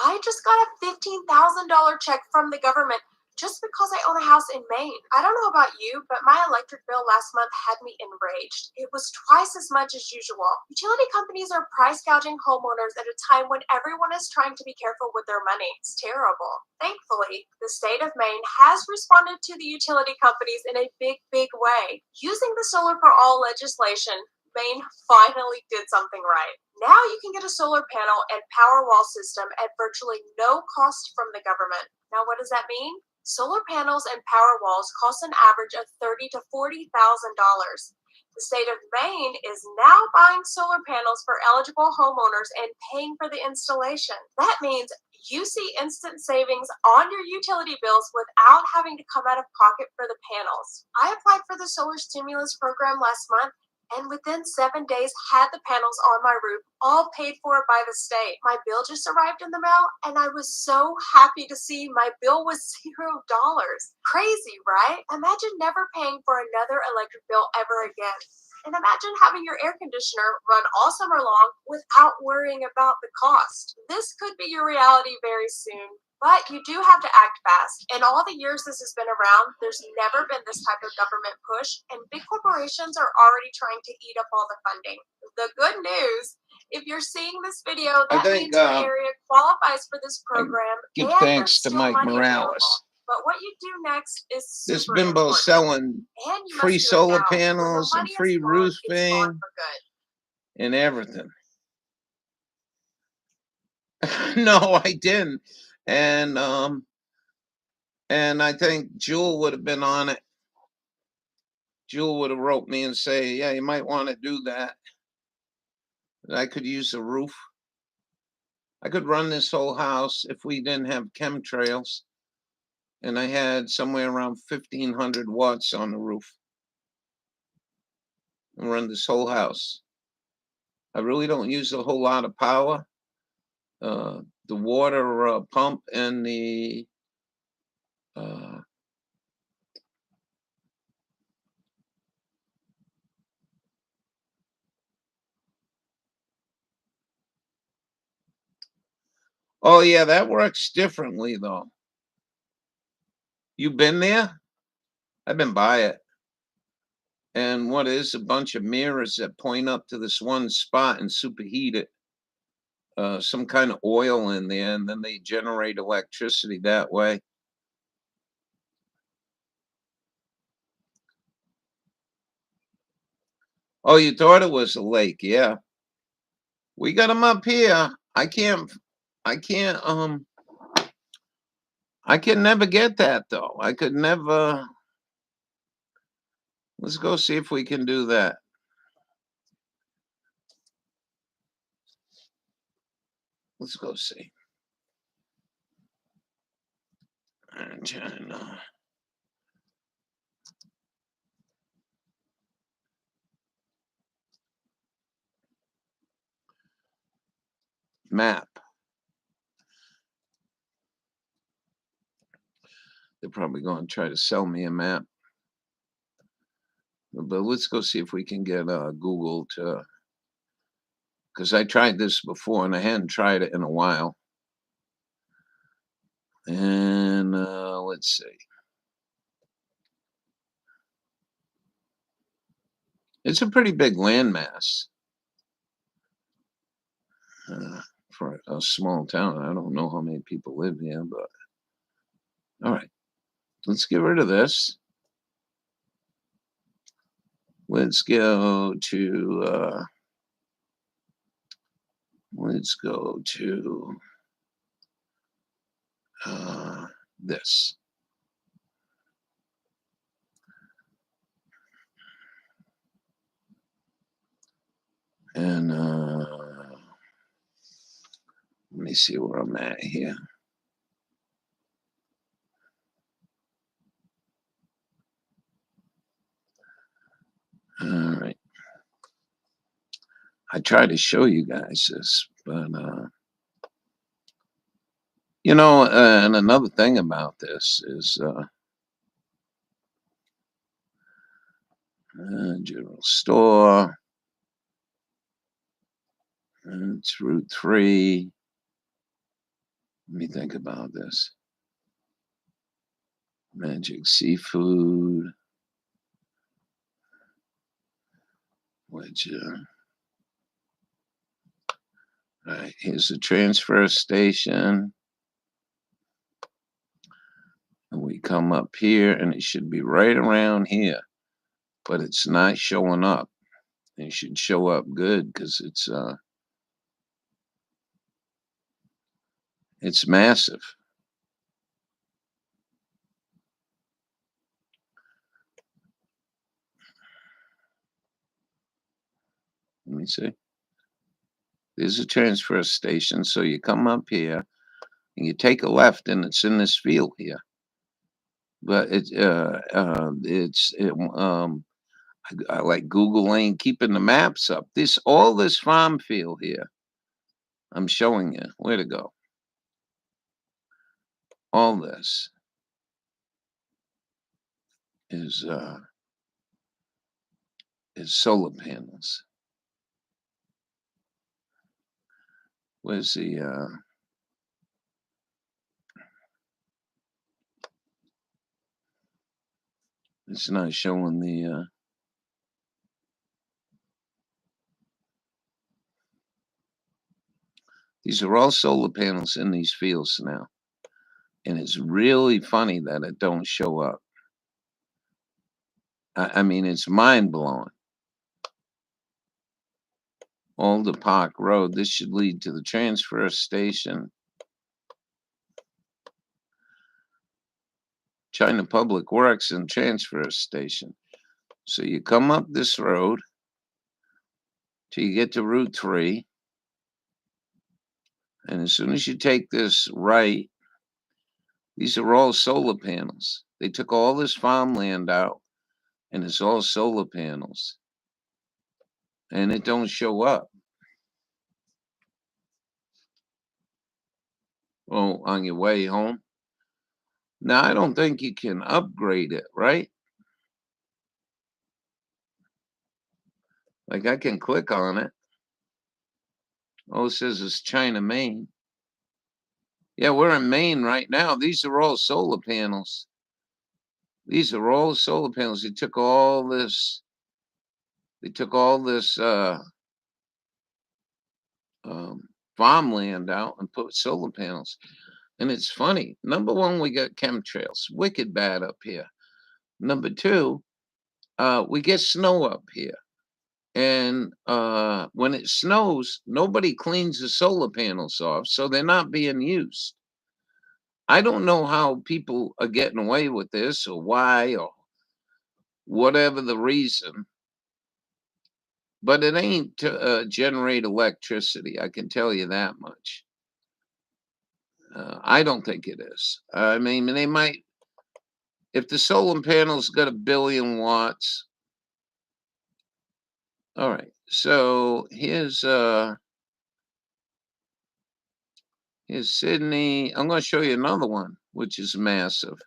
I just got a $15,000 check from the government just because I own a house in Maine. I don't know about you, but my electric bill last month had me enraged. It was twice as much as usual. Utility companies are price gouging homeowners at a time when everyone is trying to be careful with their money. It's terrible. Thankfully, the state of Maine has responded to the utility companies in a big, big way. Using the Solar for All legislation, Maine finally did something right. Now you can get a solar panel and Powerwall system at virtually no cost from the government. Now, what does that mean? Solar panels and Powerwalls cost an average of $30,000 to $40,000. The state of Maine is now buying solar panels for eligible homeowners and paying for the installation. That means you see instant savings on your utility bills without having to come out of pocket for the panels. I applied for the solar stimulus program last month, and within 7 days had the panels on my roof, all paid for by the state. My bill just arrived in the mail, and I was so happy to see my bill was $0. Crazy, right? Imagine never paying for another electric bill ever again. And imagine having your air conditioner run all summer long without worrying about the cost. This could be your reality very soon. But you do have to act fast. In all the years this has been around, there's never been this type of government push, and big corporations are already trying to eat up all the funding. The good news, if you're seeing this video, that means your area qualifies for this program.
Give
and
thanks to Mike Morales.
But what you do next is
This
super
bimbo's selling free solar panels and free roofing and everything. No, I didn't. And I think Jewel would have been on it. Jewel would have wrote me and say, yeah, you might want to do that. I could use a roof. I could run this whole house if we didn't have chemtrails. And I had somewhere around 1,500 watts on the roof. And run this whole house. I really don't use a whole lot of power. The water pump and the oh yeah, that works differently though. You been there? I've been by it. And what is a bunch of mirrors that point up to this one spot and superheat it. Some kind of oil in there, and then they generate electricity that way. Oh, you thought it was a lake? Yeah. We got them up here. I can never get that though. I could never. Let's go see if we can do that. Let's go see. China. Map. They're probably going to try to sell me a map. But let's go see if we can get Google to, because I tried this before and I hadn't tried it in a while. And let's see. It's a pretty big landmass for a small town. I don't know how many people live here, but all right. Let's get rid of this. Let's go to this. And let me see where I'm at here. All right. I try to show you guys this, but you know, and another thing about this is general store. It's Route 3. Let me think about this. Magic Seafood. Which, all right, here's the transfer station. And we come up here, and it should be right around here. But it's not showing up. It should show up good because it's massive. Let me see. There's a transfer station. So you come up here and you take a left and it's in this field here. But I like Google ain't keeping the maps up. All this farm field here, I'm showing you. Where to go? All this is solar panels. Where's the it's not showing the these are all solar panels in these fields now. And it's really funny that it don't show up. I mean, it's mind-blowing. Alder Park Road. This should lead to the transfer station. China Public Works and transfer station. So you come up this road till you get to Route 3. And as soon as you take this right, these are all solar panels. They took all this farmland out, and it's all solar panels. And it don't show up. Oh, on your way home. Now, I don't think you can upgrade it, right? Like I can click on it. Oh, it says it's China, Maine. Yeah, we're in Maine right now. These are all solar panels. These are all solar panels. They took all this. They took all this farmland out and put solar panels. And it's funny. Number one, we got chemtrails. Wicked bad up here. Number two, we get snow up here. And when it snows, nobody cleans the solar panels off, so they're not being used. I don't know how people are getting away with this or why or whatever the reason, but it ain't to generate electricity. I can tell you that much. I don't think it is. I mean, they might, if the solar panels got 1 billion watts. All right, so here's Sydney. I'm going to show you another one, which is massive.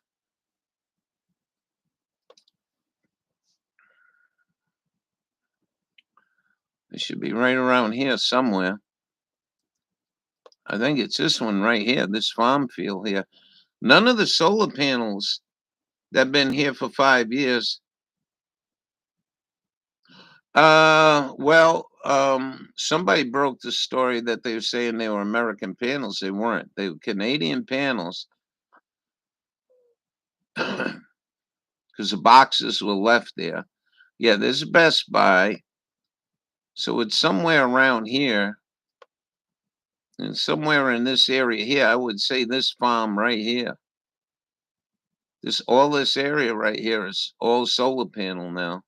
It should be right around here somewhere. I think it's this one right here, this farm field here. None of the solar panels that have been here for 5 years. Well, somebody broke the story that they were saying they were American panels. They weren't. They were Canadian panels. Because the boxes were left there. Yeah, there's Best Buy. So it's somewhere around here. And somewhere in this area here, I would say this farm right here. All this area right here is all solar panel now.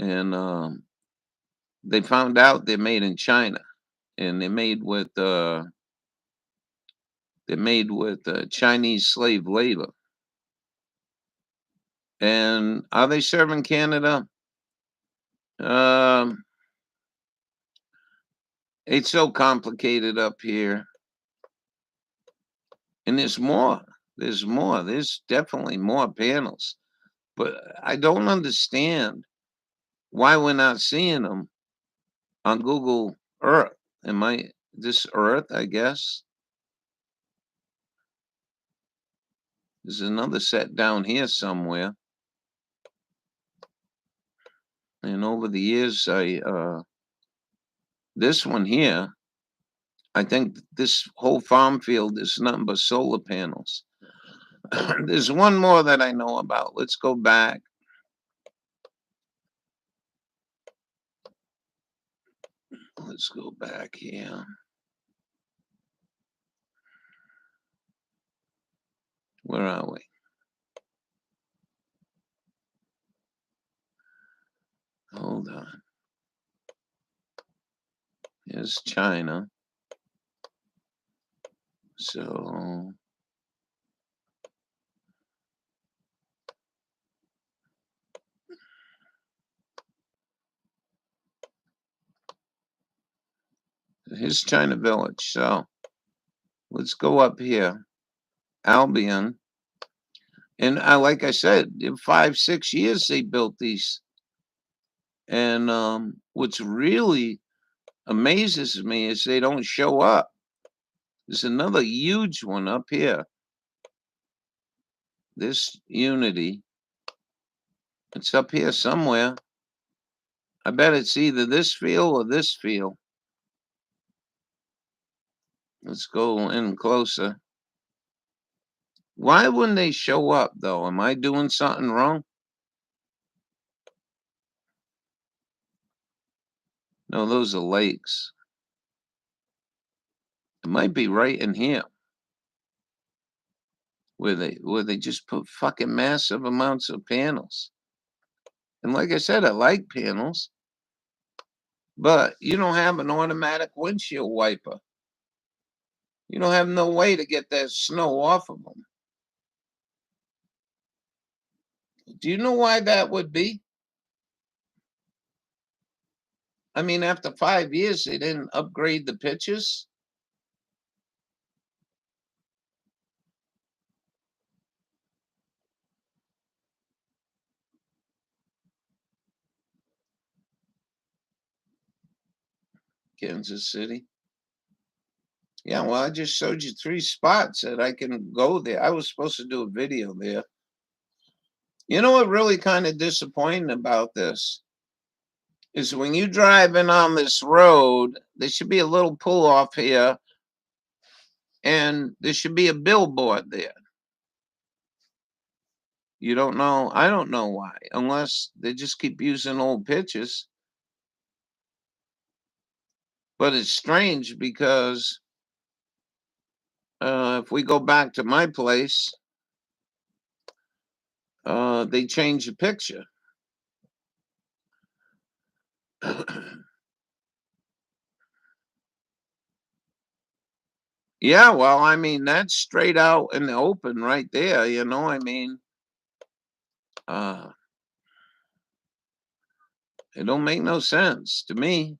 And they found out they're made in China. And they're made with Chinese slave labor. And are they serving Canada? It's so complicated up here. And there's more. There's more. There's definitely more panels. But I don't understand why we're not seeing them on Google Earth. This Earth, I guess? There's another set down here somewhere. And over the years, this one here, I think this whole farm field is nothing but solar panels. There's one more that I know about. Let's go back. Let's go back here. Where are we? Hold on. Here's China. So Here's China Village. So let's go up here. Albion. And like I said, in 5-6 years they built these. And what's really amazes me is they don't show up. There's another huge one up here. This Unity. It's up here somewhere. I bet it's either this field or this field. Let's go in closer. Why wouldn't they show up, though? Am I doing something wrong? No, those are lakes. It might be right in here. Where they just put fucking massive amounts of panels. And like I said, I like panels. But you don't have an automatic windshield wiper. You don't have no way to get that snow off of them. Do you know why that would be? I mean, after 5 years, they didn't upgrade the pitches. Kansas City. Yeah, well, I just showed you 3 spots that I can go there. I was supposed to do a video there. You know what really kind of disappointing about this is when you driving on this road, there should be a little pull off here, and there should be a billboard there. You don't know? I don't know why, unless they just keep using old pictures. But it's strange because if we go back to my place, they changed the picture. Yeah, well, I mean, that's straight out in the open right there, you know, I mean, it don't make no sense to me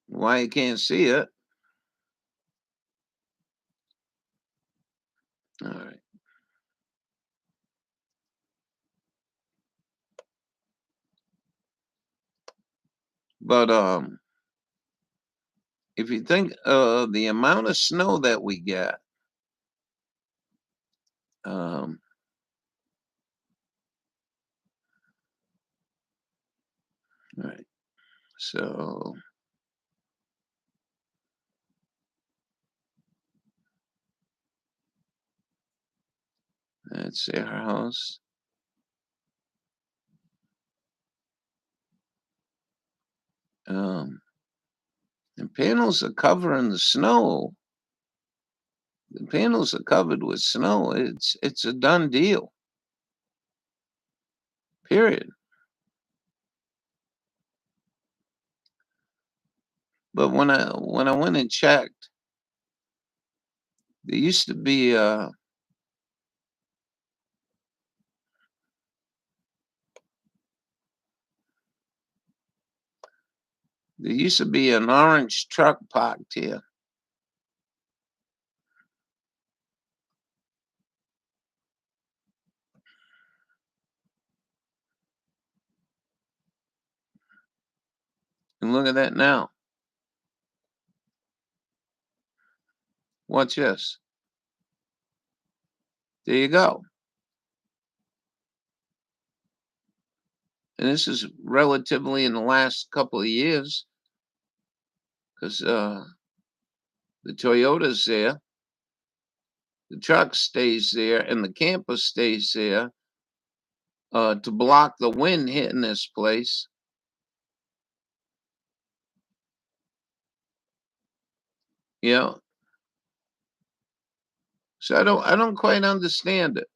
why you can't see it. All right. But if you think the amount of snow that we get, all right, so that's their house. And panels are covering the snow. The panels are covered with snow. It's a done deal. Period. But when I went and checked, there used to be an orange truck parked here. And look at that now. Watch this. There you go. And this is relatively in the last couple of years, because the Toyota's there, the truck stays there, and the camper stays there to block the wind hitting this place. Yeah. So I don't quite understand it.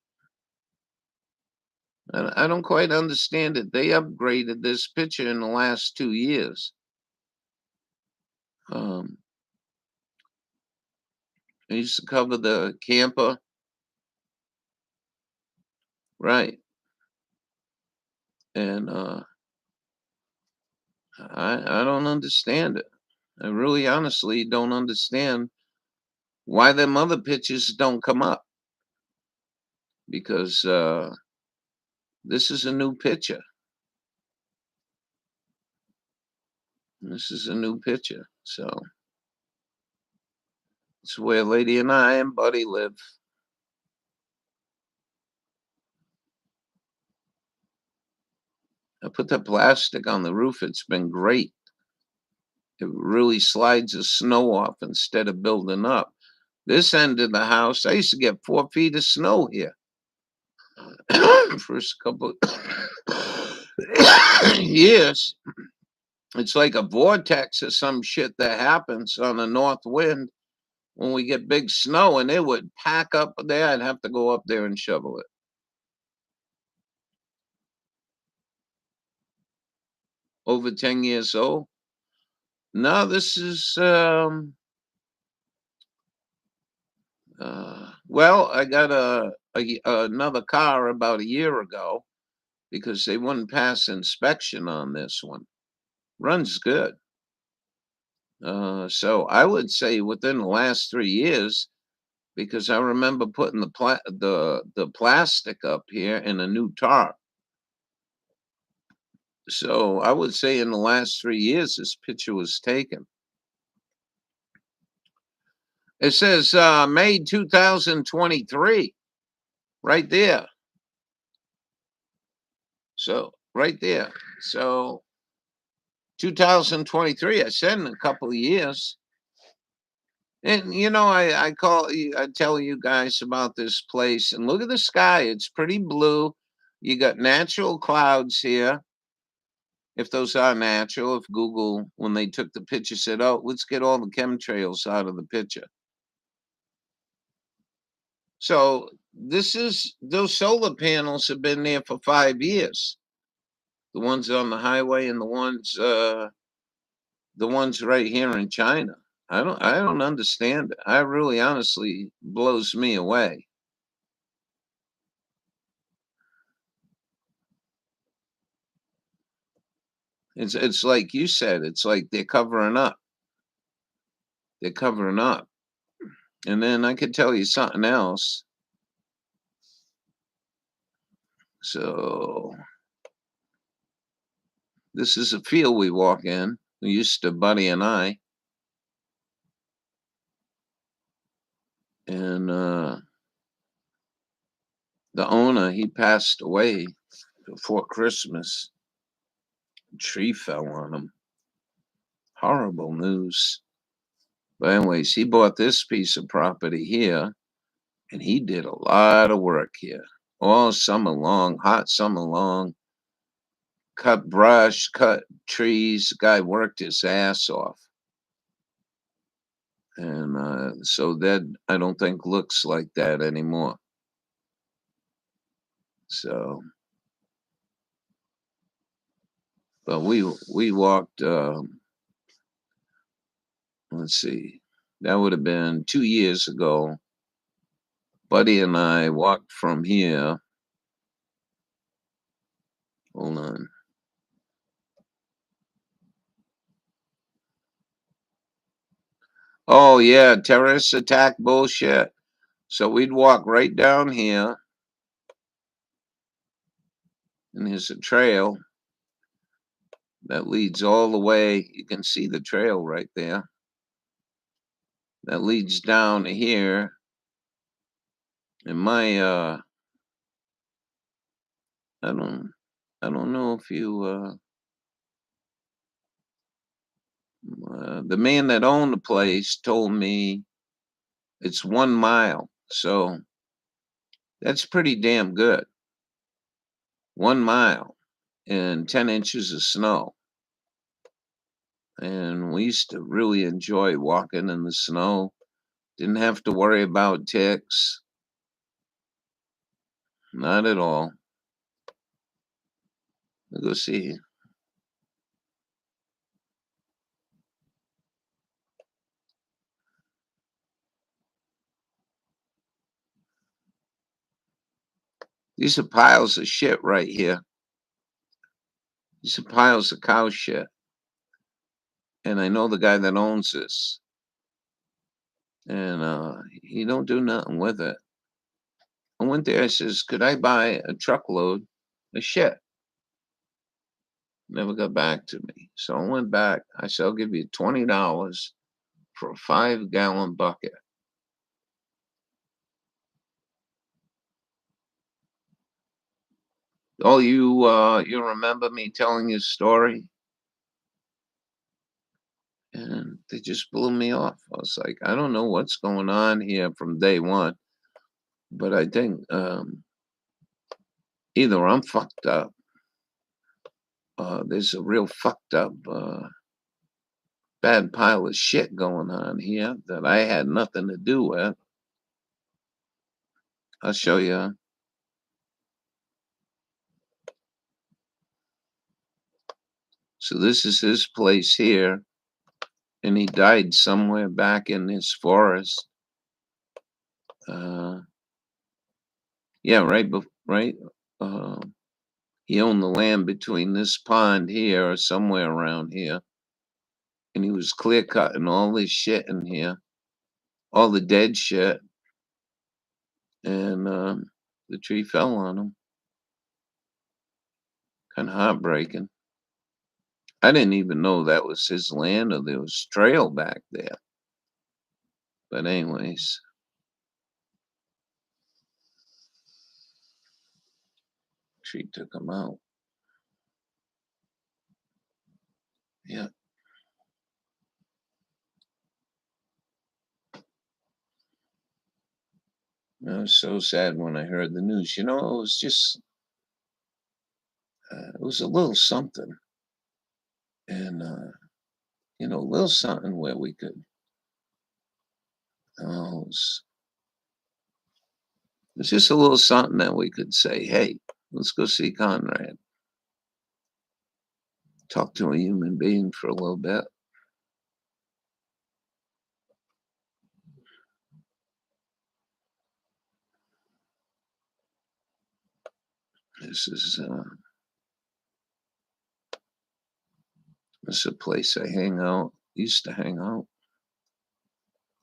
I don't quite understand it. They upgraded this picture in the last 2 years. They used to cover the camper. Right. And I don't understand it. I really honestly don't understand why them other pictures don't come up. Because this is a new picture. This is a new picture. So it's where Lady and I and Buddy live. I put the plastic on the roof. It's been great. It really slides the snow off instead of building up. This end of the house, I used to get 4 feet of snow here. First couple years, it's like a vortex or some shit that happens on a north wind when we get big snow, and it would pack up there. I'd have to go up there and shovel it. Over 10 years old. No, this is well, I got another car about a year ago because they wouldn't pass inspection on this one. Runs good. So I would say within the last 3 years, because I remember putting the plastic up here in a new tarp. So I would say in the last 3 years, this picture was taken. It says May 2023, right there. So right there. So 2023, I said in a couple of years. And you know, I tell you guys about this place, and look at the sky. It's pretty blue. You got natural clouds here. If those are natural, if Google, when they took the picture, said, oh, let's get all the chemtrails out of the picture. So those solar panels have been there for 5 years. The ones on the highway and the ones right here in China. I don't understand it. I really honestly blows me away. It's like you said, it's like they're covering up. They're covering up. And then I could tell you something else. So this is a field we walk in. We used to, Buddy and I. And the owner, he passed away before Christmas. A tree fell on him. Horrible news. But anyways, he bought this piece of property here, and he did a lot of work here. All summer long, hot summer long. Cut brush, cut trees. The guy worked his ass off. And so that, I don't think, looks like that anymore. So, but we walked, let's see, that would have been 2 years ago. Buddy and I walked from here. Hold on. Oh, yeah, terrorist attack bullshit. So we'd walk right down here. And here's a trail that leads all the way. You can see the trail right there. That leads down to here. And my, I don't know if you, the man that owned the place told me it's 1 mile. So that's pretty damn good. 1 mile and 10 inches of snow. And we used to really enjoy walking in the snow. Didn't have to worry about ticks. Not at all. Let's go see. These are piles of shit right here. These are piles of cow shit. And I know the guy that owns this. And he don't do nothing with it. I went there, I says, could I buy a truckload of shit? Never got back to me. So I went back. I said, I'll give you $20 for a 5-gallon bucket. Oh, you remember me telling you a story? And they just blew me off. I was like, I don't know what's going on here from day one, but I think either I'm fucked up. There's a real fucked up bad pile of shit going on here that I had nothing to do with. I'll show you. So this is his place here, and he died somewhere back in this forest. Yeah, right. He owned the land between this pond here or somewhere around here, and he was clear cutting all this shit in here, all the dead shit, and the tree fell on him. Kind of heartbreaking. I didn't even know that was his land or there was trail back there. But anyways. Tree took him out. Yeah. I was so sad when I heard the news. You know, it was just, it was a little something. And, you know, a little something where we could, it was just a little something that we could say, hey, let's go see Conrad. Talk to a human being for a little bit. This is a place I hang out, used to hang out.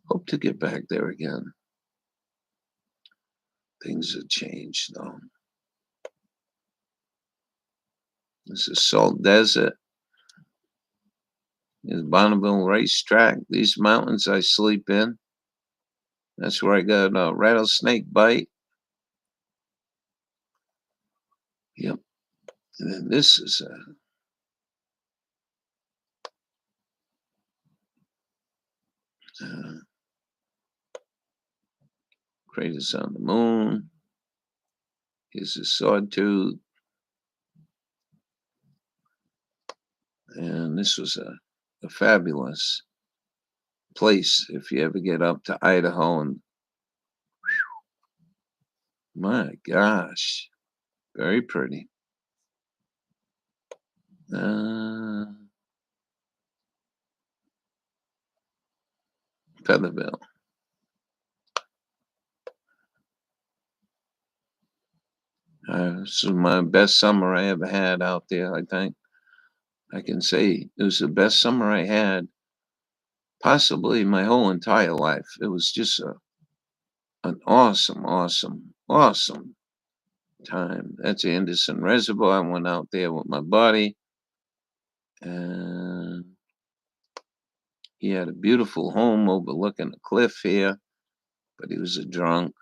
Hope to get back there again. Things have changed though. This is Salt Desert. This is Bonneville Racetrack. These mountains I sleep in. That's where I got a rattlesnake bite. Yep. And then this is Craters on the Moon. Here's a Sawtooth. And this was a fabulous place if you ever get up to Idaho. And my gosh, very pretty. Featherville. This was my best summer I ever had out there, I think. I can say it was the best summer I had, possibly my whole entire life. It was just an awesome, awesome, awesome time. That's Anderson Reservoir. I went out there with my buddy, and he had a beautiful home overlooking a cliff here, but he was a drunk.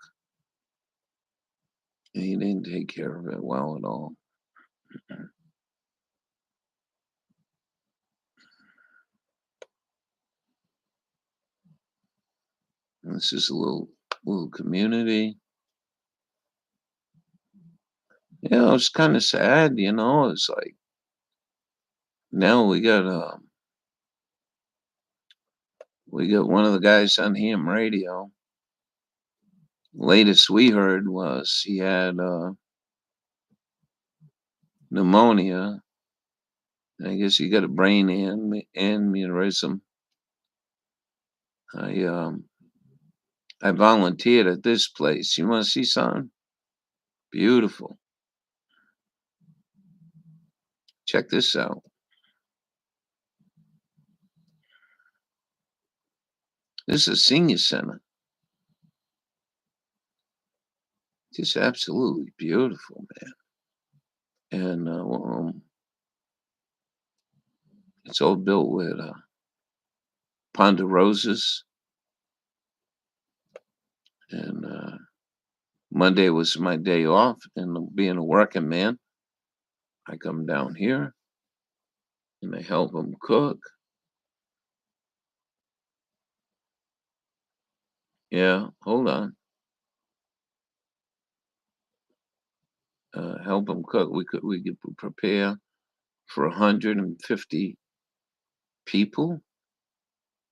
And he didn't take care of it well at all. And this is a little community. Yeah, it was kind of sad, you know. It's like now we got one of the guys on ham radio. Latest we heard was he had pneumonia. I guess he got a brain aneurysm. I volunteered at this place. You want to see something? Beautiful. Check this out. This is a senior center. Just absolutely beautiful, man. And it's all built with ponderosas. And Monday was my day off, and being a working man, I come down here and I help them cook. Yeah, hold on. Help them cook. We could prepare for 150 people,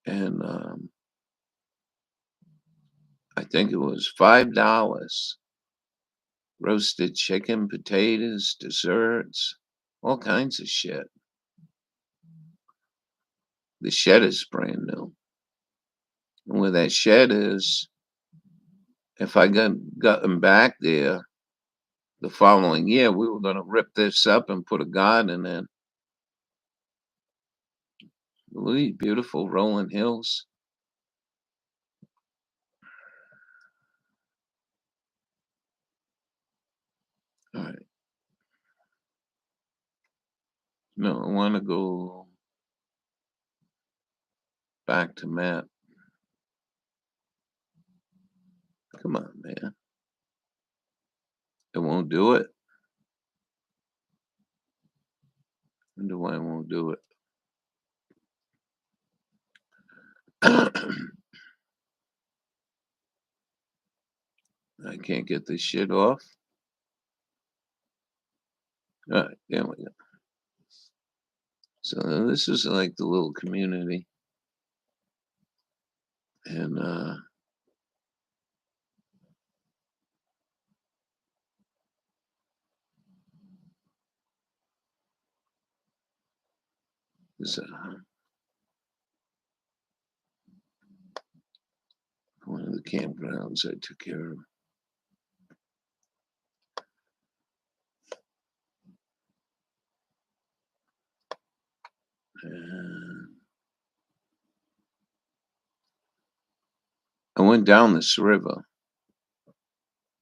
and I think it was $5. Roasted chicken, potatoes, desserts, all kinds of shit. The shed is brand new. And where that shed is, if I got them back there the following year, we were going to rip this up and put a garden in. Really beautiful rolling hills. All right. No, I want to go back to map. Come on, man. It won't do it. I wonder why it won't do it. I can't get this shit off. All right, there we go. So this is like the little community. And this one of the campgrounds I took care of. And I went down this river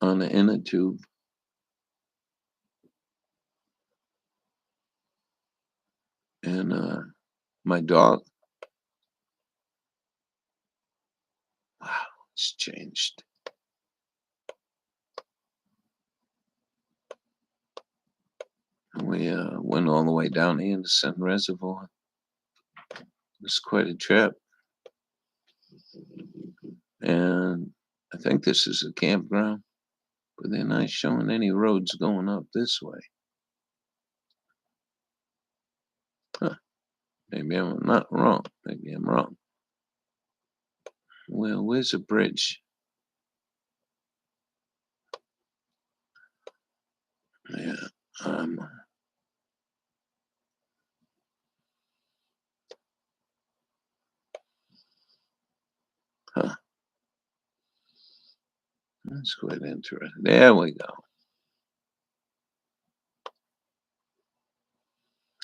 on the inner tube. And my dog, wow, it's changed. We went all the way down the Anderson Reservoir. It was quite a trip. And I think this is a campground, but they're not showing any roads going up this way. Huh. Maybe I'm not wrong. Maybe I'm wrong. Well, where's the bridge? Yeah. Huh. That's quite interesting. There we go.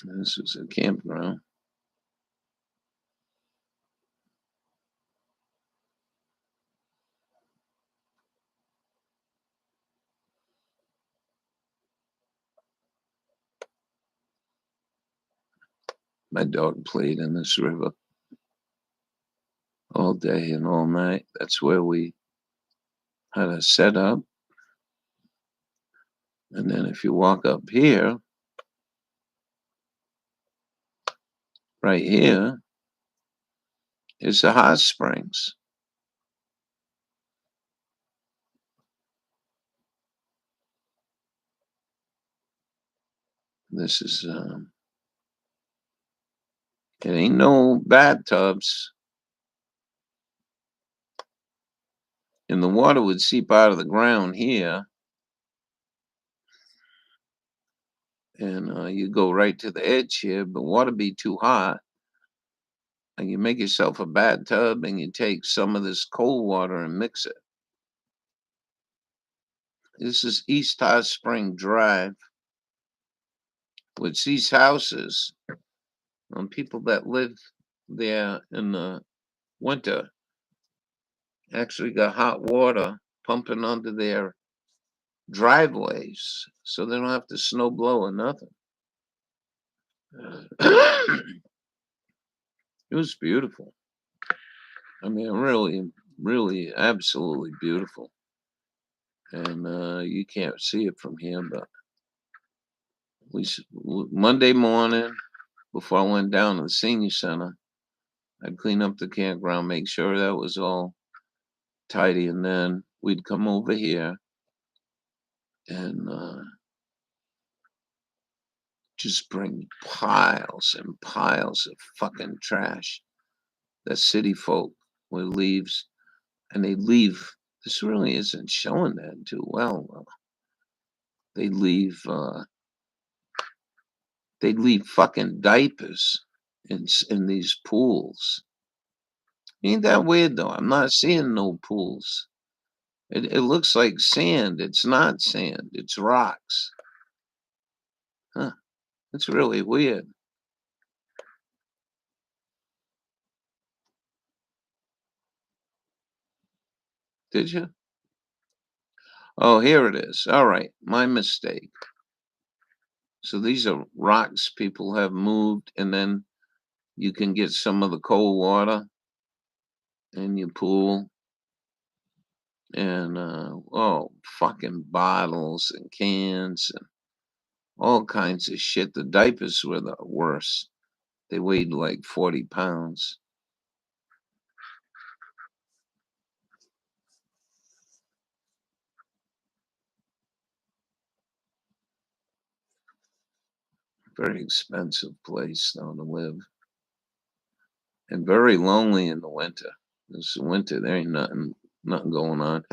This is a campground. My dog played in this river all day and all night. That's where we had a setup. And then if you walk up here, right here, is the hot springs. This is, it ain't no bathtubs. And the water would seep out of the ground here. And you go right to the edge here, but water be too hot. And you make yourself a bathtub and you take some of this cold water and mix it. This is East Hot Spring Drive, which these houses, people that live there in the winter actually got hot water pumping under their driveways, so they don't have to snow blow or nothing. It was beautiful. I mean, really, really, absolutely beautiful. And you can't see it from here, but Monday morning, before I went down to the senior center, I'd clean up the campground, make sure that was all tidy, and then we'd come over here and just bring piles and piles of fucking trash that city folk would leaves, and they leave. This really isn't showing that too well. They leave fucking diapers in these pools. Ain't that weird though? I'm not seeing no pools. It looks like sand. It's not sand. It's rocks. Huh. It's really weird. Did you? Oh, here it is. All right. My mistake. So these are rocks people have moved, and then you can get some of the cold water in your pool. And fucking bottles and cans and all kinds of shit. The diapers were the worst. They weighed like 40 pounds. Very expensive place now to live. And very lonely in the winter. This winter, there ain't nothing going on.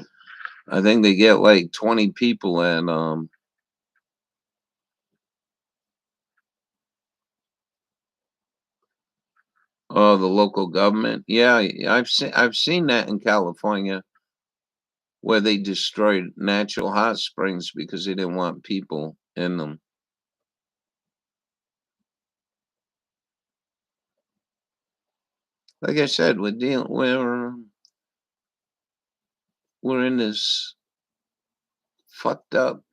I think they get like 20 people at the local government. Yeah, I've seen that in California, where they destroyed natural hot springs because they didn't want people in them. Like I said, we're in this fucked up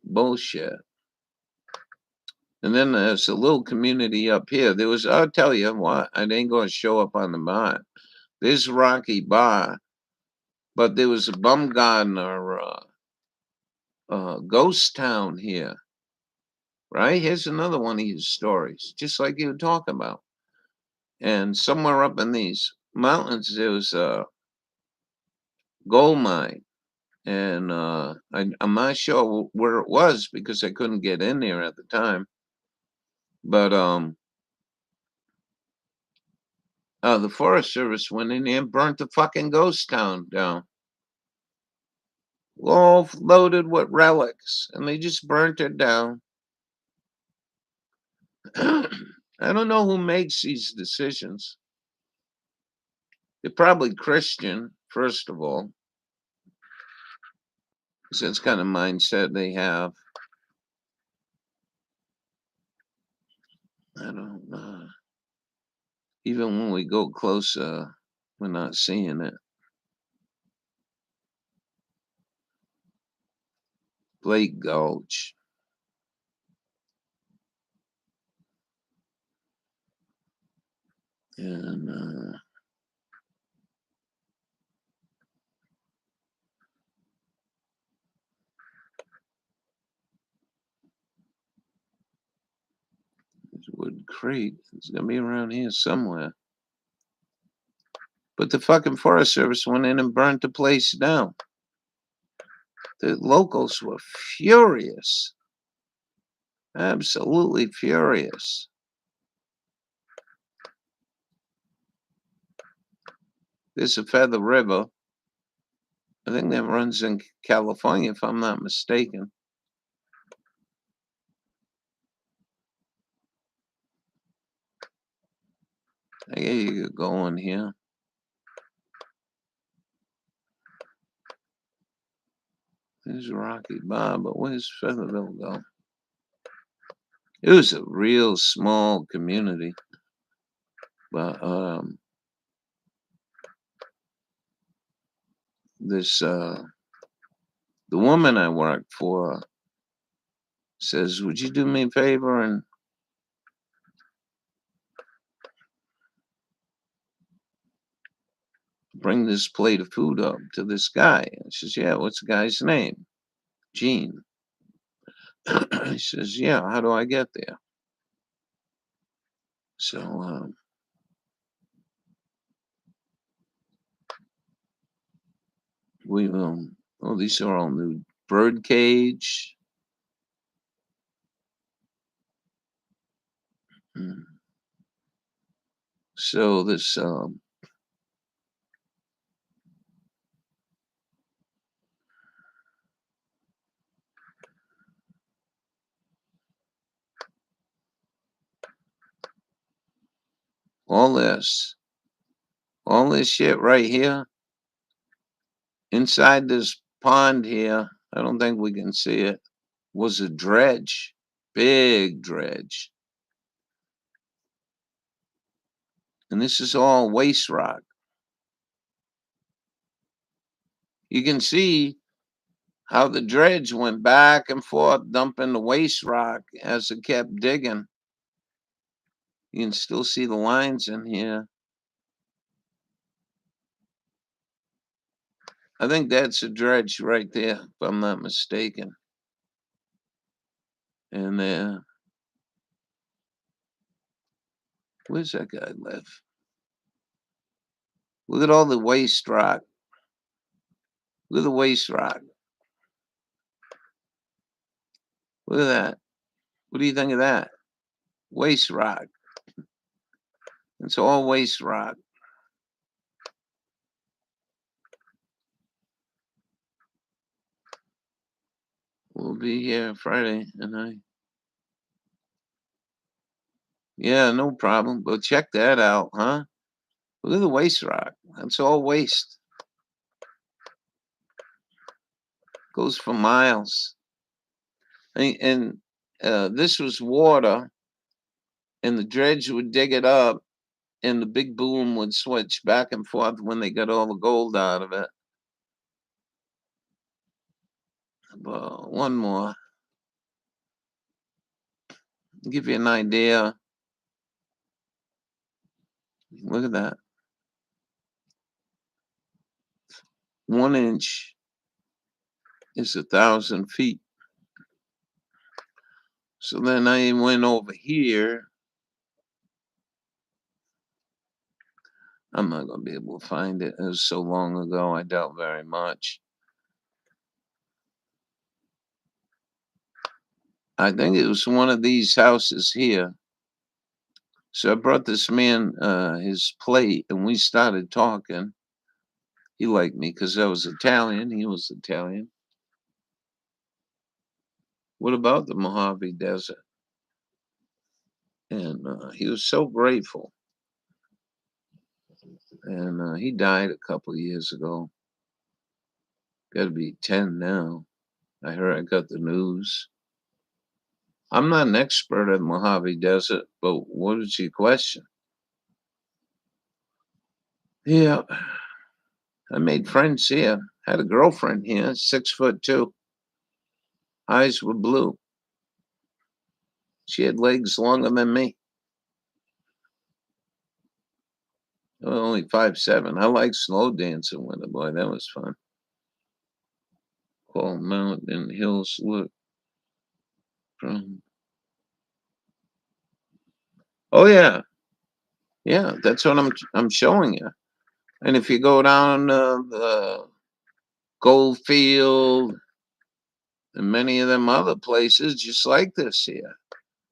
bullshit. And then there's a little community up here. I'll tell you what, I ain't going to show up on the map. There's Rocky Bar, but there was a Bumgardner ghost town here. Right? Here's another one of his stories, just like you were talking about. And somewhere up in these mountains, there was a gold mine. And I'm not sure where it was because I couldn't get in there at the time. But the Forest Service went in there and burnt the fucking ghost town down. All loaded with relics. And they just burnt it down. I don't know who makes these decisions. They're probably Christian, first of all. Because that's the kind of mindset they have. I don't know. Even when we go closer, we're not seeing it. Blake Gulch. And Wood Creek. It's gonna be around here somewhere. But the fucking Forest Service went in and burnt the place down. The locals were furious. Absolutely furious. There's a Feather River. I think that runs in California, if I'm not mistaken. I guess you could go on here. There's Rocky Bar, but where's Featherville go? It was a real small community. But this the woman I worked for says, "Would you do me a favor and bring this plate of food up to this guy?" And she says, "Yeah, what's the guy's name?" "Gene." He says, "Yeah, how do I get there?" So we oh, these are all new. Bird cage. So this all this shit right here inside this pond here, I don't think we can see it, was a dredge, big dredge. And this is all waste rock. You can see how the dredge went back and forth dumping the waste rock as it kept digging. You can still see the lines in here. I think that's a dredge right there, if I'm not mistaken. And where's that guy live? Look at all the waste rock. Look at the waste rock. Look at that. What do you think of that? Waste rock. It's all waste rock. We'll be here Friday and yeah, no problem. Go check that out, huh? Look at the waste rock. That's all waste. Goes for miles. And this was water, and the dredge would dig it up, and the big boom would switch back and forth when they got all the gold out of it. But one more. Give you an idea. Look at that. 1 inch is 1,000 feet. So then I went over here. I'm not going to be able to find it. It was so long ago, I doubt very much. I think it was one of these houses here. So I brought this man his plate, and we started talking. He liked me because I was Italian. He was Italian. What about the Mojave Desert? And he was so grateful. And he died a couple of years ago. Got to be 10 now. I got the news. I'm not an expert at Mojave Desert, but what is your question? Yeah, I made friends here. Had a girlfriend here, 6'2". Eyes were blue. She had legs longer than me. Only 5'7". I like slow dancing with her, boy. That was fun. Call Mountain Hills look from. Oh yeah, yeah. That's what I'm showing you. And if you go down the Goldfield and many of them other places, just like this here,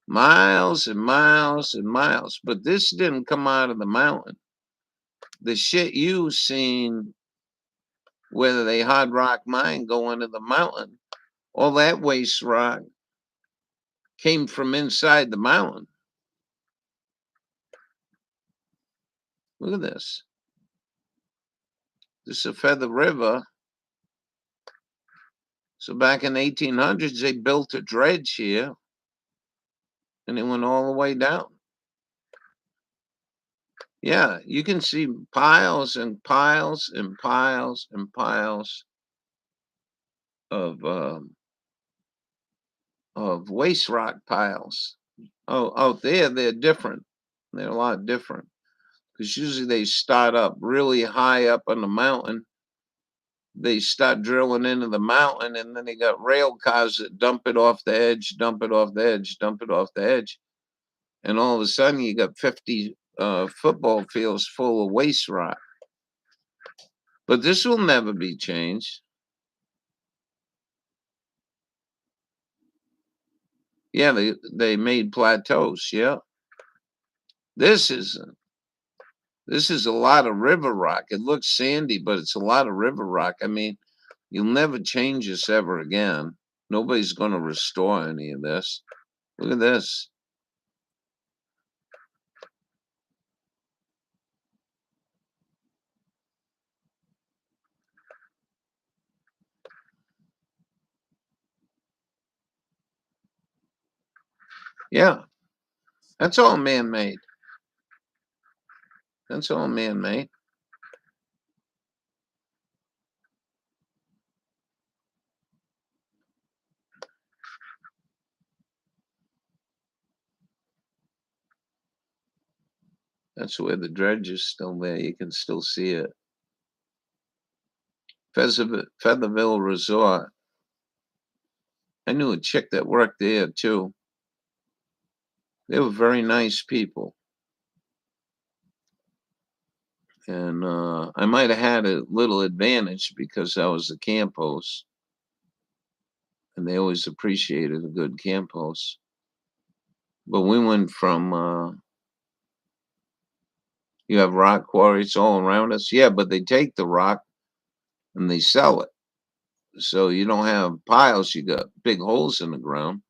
miles and miles and miles. But this didn't come out of the mountain. The shit you seen, whether they hard rock mine go into the mountain, all that waste rock came from inside the mountain. Look at this. This is a Feather River. So back in the 1800s, they built a dredge here, and it went all the way down. Yeah, you can see piles and piles and piles and piles of waste rock piles. Oh, out there they're different. They're a lot different because usually they start up really high up on the mountain. They start drilling into the mountain, and then they got rail cars that dump it off the edge, dump it off the edge, dump it off the edge, and all of a sudden you got 50 football fields full of waste rock. But this will never be changed. Yeah, they made plateaus. Yeah, this is a lot of river rock. It looks sandy, but it's a lot of river rock. I mean, you'll never change this ever again. Nobody's going to restore any of this. Look at this. Yeah, that's all man-made. That's all man-made. That's where the dredge is still there. You can still see it. Featherville Resort. I knew a chick that worked there too. They were very nice people. And I might have had a little advantage because I was a camp host. And they always appreciated a good camp host. But we went from, you have rock quarries all around us. Yeah, but they take the rock and they sell it. So you don't have piles, you got big holes in the ground.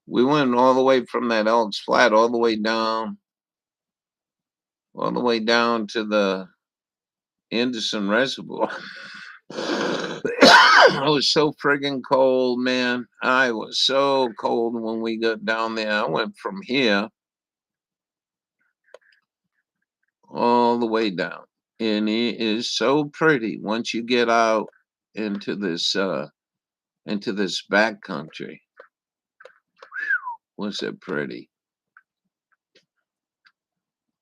We went all the way from that Elks Flat all the way down to the Anderson Reservoir. I was so friggin' cold, man. I was so cold when we got down there. I went from here all the way down. And it is so pretty once you get out into this back country. Was it pretty?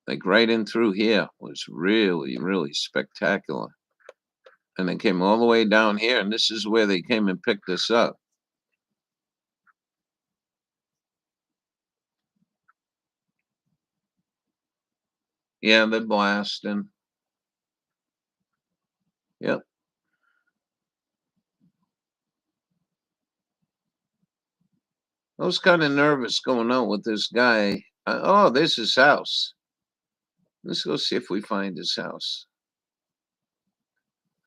Like right in through here was really, really spectacular. And they came all the way down here, and this is where they came and picked us up. Yeah, they're blasting. Yep. I was kind of nervous going out with this guy. Oh, there's his house. Let's go see if we find his house.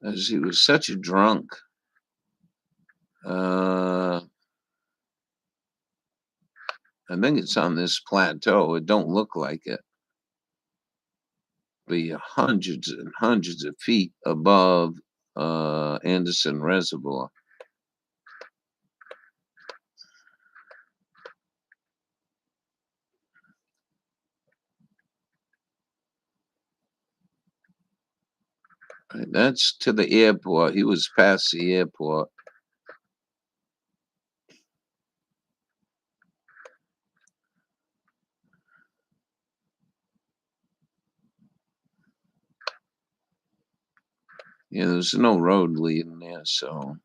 As he was such a drunk. I think it's on this plateau. It don't look like it. Be hundreds and hundreds of feet above Anderson Reservoir. Right, that's to the airport. He was past the airport. Yeah, there's no road leading there, so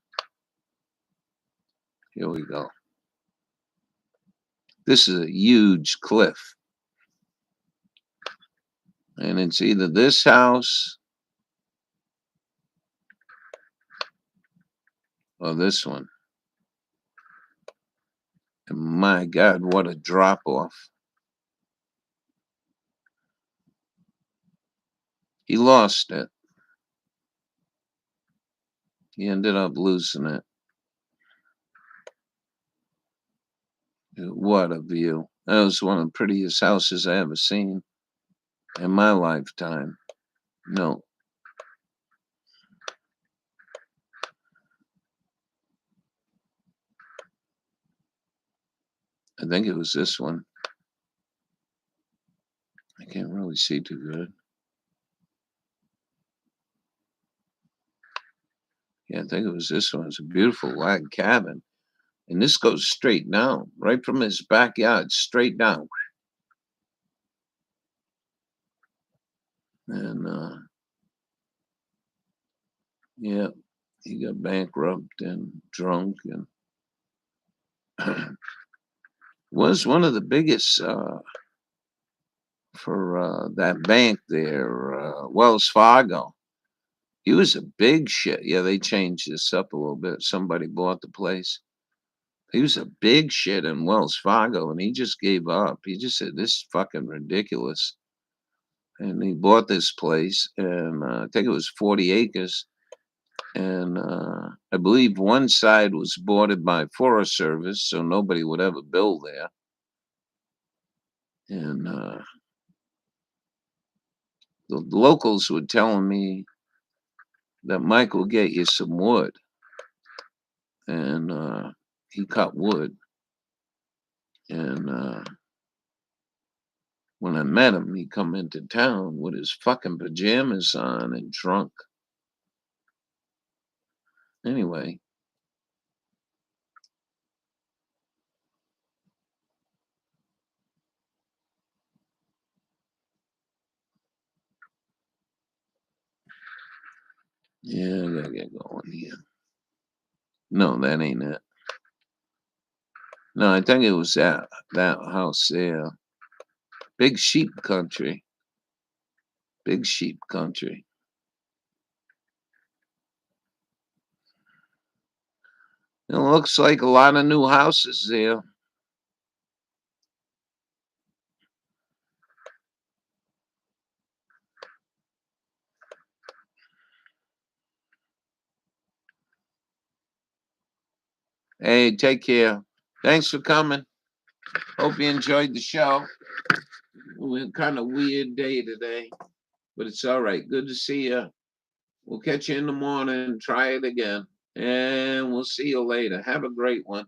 here we go. This is a huge cliff. And it's either this house or this one. And my God, what a drop off. He lost it. He ended up losing it. What a view. That was one of the prettiest houses I ever seen in my lifetime. No. I think it was this one. I can't really really see too good. Yeah, I think it was this one. It's a beautiful log cabin. And this goes straight down, right from his backyard, straight down. And, yeah, he got bankrupt and drunk and was one of the biggest for that bank there, Wells Fargo. He was a big shit. Yeah, they changed this up a little bit. Somebody bought the place. He was a big shit in Wells Fargo, and he just gave up. He just said, "This is fucking ridiculous." And he bought this place, and I think it was 40 acres. And I believe one side was bordered by Forest Service, so nobody would ever build there. And the locals were telling me that Mike will get you some wood. And he cut wood. And when I met him, he come into town with his fucking pajamas on and drunk. Anyway. Yeah, I gotta get going here. No, that ain't it. No, I think it was that house there. Big sheep country. Big sheep country. It looks like a lot of new houses there. Hey, take care. Thanks for coming. Hope you enjoyed the show. We're kind of weird day today, but it's all right. Good to see you. We'll catch you in the morning. Try it again. And we'll see you later. Have a great one.